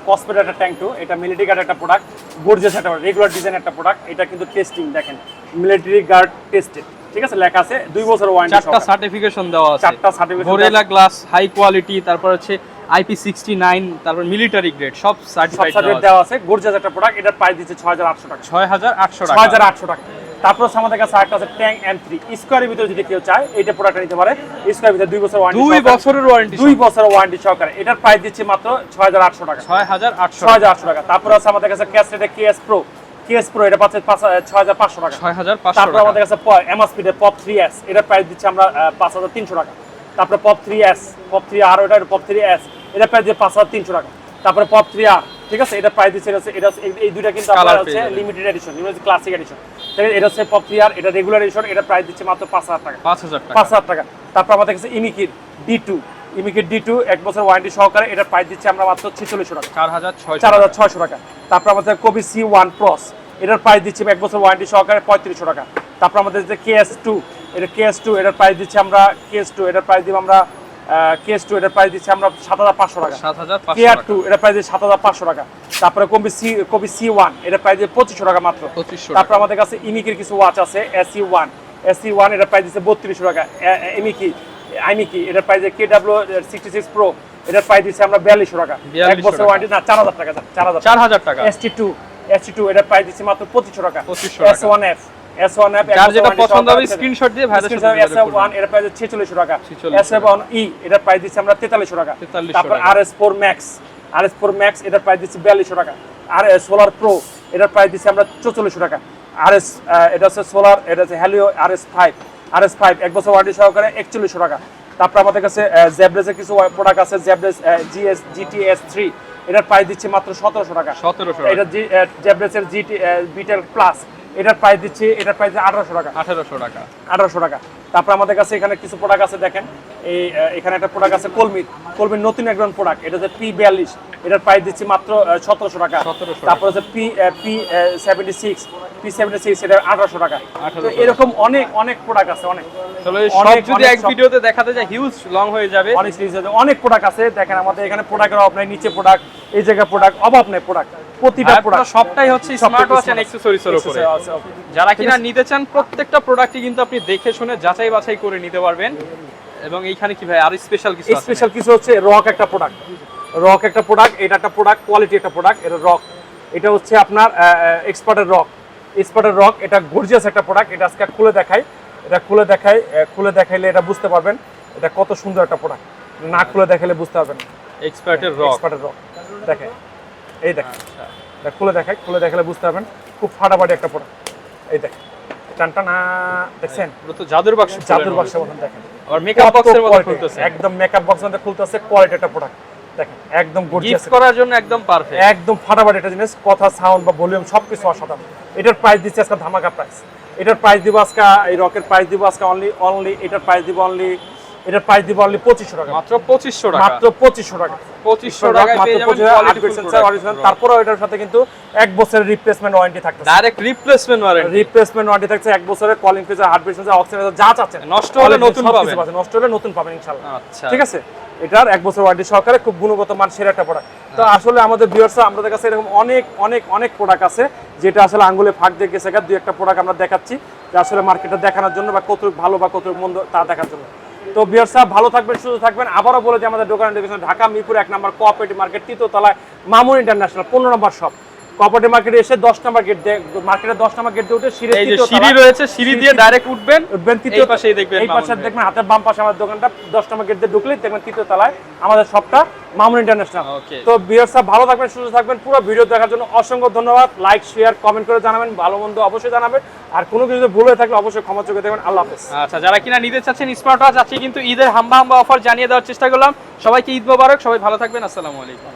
কসমেটিক একটা ট্যাঙ্ক টু, এটা মিলিটারি গার্ড একটা প্রোডাক্ট, গর্জিয়াস একটা রেগুলার ডিজাইন একটা প্রোডাক্ট। এটা কিন্তু টেস্টিং দেখেন, মিলিটারি গার্ড টেস্টেড, ঠিক আছে, লেখা আছে 2 বছর ওয়ারেন্টি, 4টা সার্টিফিকেশন দেওয়া আছে, 4টা certification, gorilla glass, high quality, তারপর হচ্ছে IP69, তারপর মিলিটারি গ্রেড, সব সার্টিফাইড দেওয়া আছে। গর্জিয়াস একটা প্রোডাক্ট, এটার প্রাইস দিচ্ছে 6800 টাকা, 6800 টাকা, 6800 টাকা। তারপর আমাদের কাছে আরেকটা আছে ট্যাং M3 স্কয়ারের ভিতরে, যদি কেউ চায় এইটা প্রোডাক্ট নিতে পারে। স্কয়ারের ভিতরে 2 বছর ওয়ারেন্টি, 2 বছরের ওয়ারেন্টি, 2 বছরের ওয়ারেন্টি সহকারে। এটার প্রাইস দিচ্ছে মাত্র 6800 টাকা, 6800 টাকা। তারপর আছে আমাদের কাছে ক্যাসেটের কেএস প্রো, এটা পাচ্ছে 6500 টাকা, 6500 তারপর টাকা। আমাদের কাছে এমএসপিডের পপ 3S, এটার প্রাইস দিচ্ছে আমরা 5300 টাকা। তারপরে পপ 3S, পপ 3R, ওটা পপ 3S, এটা প্রাইস দিয়ে 5300 টাকা। তারপরে পপ 3R, ঠিক আছে, এটা প্রাইস দিচ্ছে এটা এই দুইটা কিন্তু আপনারা হচ্ছে limited edition, limited classic edition. এটা হচ্ছে পপ 3R, এটা রেগুলার এডিশন, এটা প্রাইস দিচ্ছে মাত্র 5000 টাকা, 5000 টাকা। তারপর আমাদের কাছে ইমিকির D2 1 বছর ওয়ারেন্টি সহকারে, এটা প্রাইস দিচ্ছে আমরা মাত্র 4600 টাকা, 4600 টাকা। তারপর আমাদের কবি C1 Pros, এটার প্রাইস দিচ্ছে 1 বছর ওয়ারেন্টি সহকারে 3500 টাকা। তারপর আমাদের যে KS2, এটার প্রাইস দিচ্ছে আমরা এটার প্রাইস দিব আমরা এটার প্রাইস দিচ্ছে আমরা 7500 টাকা, 7500 KR2 এটার প্রাইস দিচ্ছে 7500 টাকা। তারপরে কবি C1, এটার প্রাইস দিয়ে 2500 টাকা মাত্র। 2500 তারপর আমাদের কাছে ইমিকির কিছু ওয়াচ আছে, SE1 এটার প্রাইস দিচ্ছে 3200 টাকা। আইমিকি এটার প্রাইস KW66 Pro, এটার প্রাইস দিচ্ছে আমরা 4200 টাকা, 1 বছর ওয়ারেন্টি, না 4000 টাকা, 4000 টাকা। ST2 এটার প্রাইস দিচ্ছে মাত্র 2500 টাকা। S1F যার যেটা পছন্দ হবে স্ক্রিনশট দিয়ে ভাইদের সাথে যোগাযোগ করবেন। S1 এর প্রাইস 4600 টাকা, S7E এটার প্রাইস দিচ্ছে আমরা 4300 টাকা। তারপর RS4 Max এটার প্রাইস দিচ্ছে 4200 টাকা। আর সোলার প্রো এটার প্রাইস দিচ্ছে আমরা 4400 টাকা। RS এটা হচ্ছে সোলার, এটা হচ্ছে হ্যালিও RS5 1 বছর ওয়ারেন্টি সহকারে 4100 টাকা। তারপর আমাদের কাছে জেব্রেজের কিছু প্রোডাক্ট আছে, জেব্রেজ GTS3, এটার প্রাইস দিচ্ছে মাত্র 1700 টাকা। এটা জেব্রেজের বিটেল প্লাস, এটার প্রাইস দিচ্ছে 1800 টাকা। তারপর আমাদের কাছে এখানে কিছু প্রোডাক্ট আছে, দেখেন এখানে একটা প্রোডাক্ট আছে কলমির নতুন একজন প্রোডাক্ট, এটা হচ্ছে P42, এটার প্রাইস দিচ্ছি মাত্র 1700 টাকা। তারপর হচ্ছে P76 এটা 1800 টাকা। তো এরকম অনেক প্রোডাক্ট আছে, অনেক যদি এক ভিডিওতে দেখাতে যায় হিউজ লং হয়ে যাবে, অনেক প্রোডাক্ট আছে। দেখেন আমাদের এখানে প্রোডাক্টের অভাব নাই, নিচে প্রোডাক্ট, এই জায়গায় প্রোডাক্ট, অভাব নেই প্রোডাক্ট, প্রতিটা প্রোডাক্ট সবটাই হচ্ছে স্মার্ট ওয়াচ এন্ড অ্যাকসেসরিজ এর উপরে। যারা কিনা নিতে চান প্রত্যেকটা প্রোডাক্টই কিন্তু আপনি দেখে শুনে যাচাই বাছাই করে নিতে পারবেন। এবং এইখানে কি ভাই আর স্পেশাল কিছু হচ্ছে রক একটা প্রোডাক্ট, এটা একটা প্রোডাক্ট, কোয়ালিটি একটা প্রোডাক্ট, এটা রক, এটা হচ্ছে আপনার এক্সপার্টের রক, এটা গর্জিয়াস একটা প্রোডাক্ট। এটা আজকে খুলে দেখাইলে এটা বুঝতে পারবেন এটা কত সুন্দর একটা প্রোডাক্ট, না খুলে দেখাইলে বুঝতে পারবেন। এক্সপার্টের রক দেখেন, এই দেখেন, খুলে দেখালে বুঝতে পারবেন, খুব ফাটাফাটি একটা প্রোডাক্ট। এই দেখেন টানটানা, দেখছেন পুরো তো জাদুর বাক্সের মতন, দেখেন আর মেকআপ বক্সের মতো খুলতেছে, একদম মেকআপ বক্সের মতো খুলতেছে, কোয়ালিটি একটা প্রোডাক্ট দেখেন, একদম গর্জিয়াস, গিফট করার জন্য একদম পারফেক্ট, একদম ফাটাফাটি একটা জিনিস, কথা সাউন্ড বা ভলিউম সবকিছু অসাধারণ। এটার প্রাইস দিচ্ছে আজকে ধামাকা প্রাইস, এটার প্রাইস দিব আজকে, এই রকের প্রাইস দিব আজকে অনলি এটার প্রাইস দিব অনলি 2500 টাকা, মাত্র 2500 টাকা, মাত্র 2500 টাকা, 2500 টাকায় পেয়ে যাবেন কোয়ালিটি সেন্সর অরিজিনাল। তারপরেও এটার সাথে কিন্তু 1 বছরের রিপ্লেসমেন্ট ওয়ারেন্টি থাকতেছে, ডাইরেক্ট রিপ্লেসমেন্ট ওয়ারেন্টি থাকছে 1 বছরের, calling feature, hardware sensor, oxygen যা চাচ্ছেন, নষ্ট হলে নতুন পাবেন, ইনশাআল্লাহ। আচ্ছা, ঠিক আছে, এটার 1 বছর ওয়ারেন্টি সহকারে খুব গুণগত মান সেরা একটা প্রোডাক্ট। তো আসলে আমাদের ভিউয়ার্সরা, আমাদের কাছে এরকম অনেক প্রোডাক্ট আছে যেটা আসলে আঙ্গুলে ফাঁক দিয়ে গেছে, দুই একটা প্রোডাক্ট আমরা দেখাচ্ছি যে আসলে মার্কেটে দেখানোর জন্য, বা কতটুকু ভালো বা কতটুকু মন্দ তা দেখার জন্য। তো ভিউয়ার্সরা ভালো থাকবেন, সুস্থ থাকবেন। আবারও বলে যে আমাদের দোকানের লোকেশন ঢাকা মিরপুর 1 নম্বর কোঅপারেটিভ মার্কেট, 3য় তলায় মামুন ইন্টারন্যাশনাল, 15 নম্বর শপ। কোঅপারেটিভ মার্কেটে এসে 10 নম্বর গেট দিয়ে, মার্কেটের 10 নম্বর গেট দিয়ে উঠে সিঁড়ি রয়েছে, সিঁড়ি দিয়ে ডাইরেক্ট উঠবেন, এই পাশেই দেখবেন, এই পাশে দেখবেন হাতের বাম পাশে আমাদের দোকানটা, 10 নম্বর গেট দিয়ে ঢুকলেই দেখবেন 3য় তলায় আমাদের শপটা মামুন ইন্টারন্যাশনাল। তো ভিউয়ার্সরা ভালো থাকবেন, সুস্থ থাকবেন। পুরো ভিডিও দেখার জন্য অসংখ্য ধন্যবাদ। লাইক, শেয়ার, কমেন্ট করে জানাবেন, ভালো মন্দ অবশ্যই জানাবেন, আর কোনো কিছু ভুল হয়ে থাকলে অবশ্যই ক্ষমা চোখে দেখবেন। আল্লাহ হাফেজ। আচ্ছা, যারা কিনা নিতে চাচ্ছেন স্মার্ট ওয়াচ, আজকে কিন্তু ঈদের হাম্বা অফার জানিয়ে দেওয়ার চেষ্টা করলাম। সবাইকে ঈদ মোবারক, সবাই ভালো থাকবেন, আসসালামু আলাইকুম।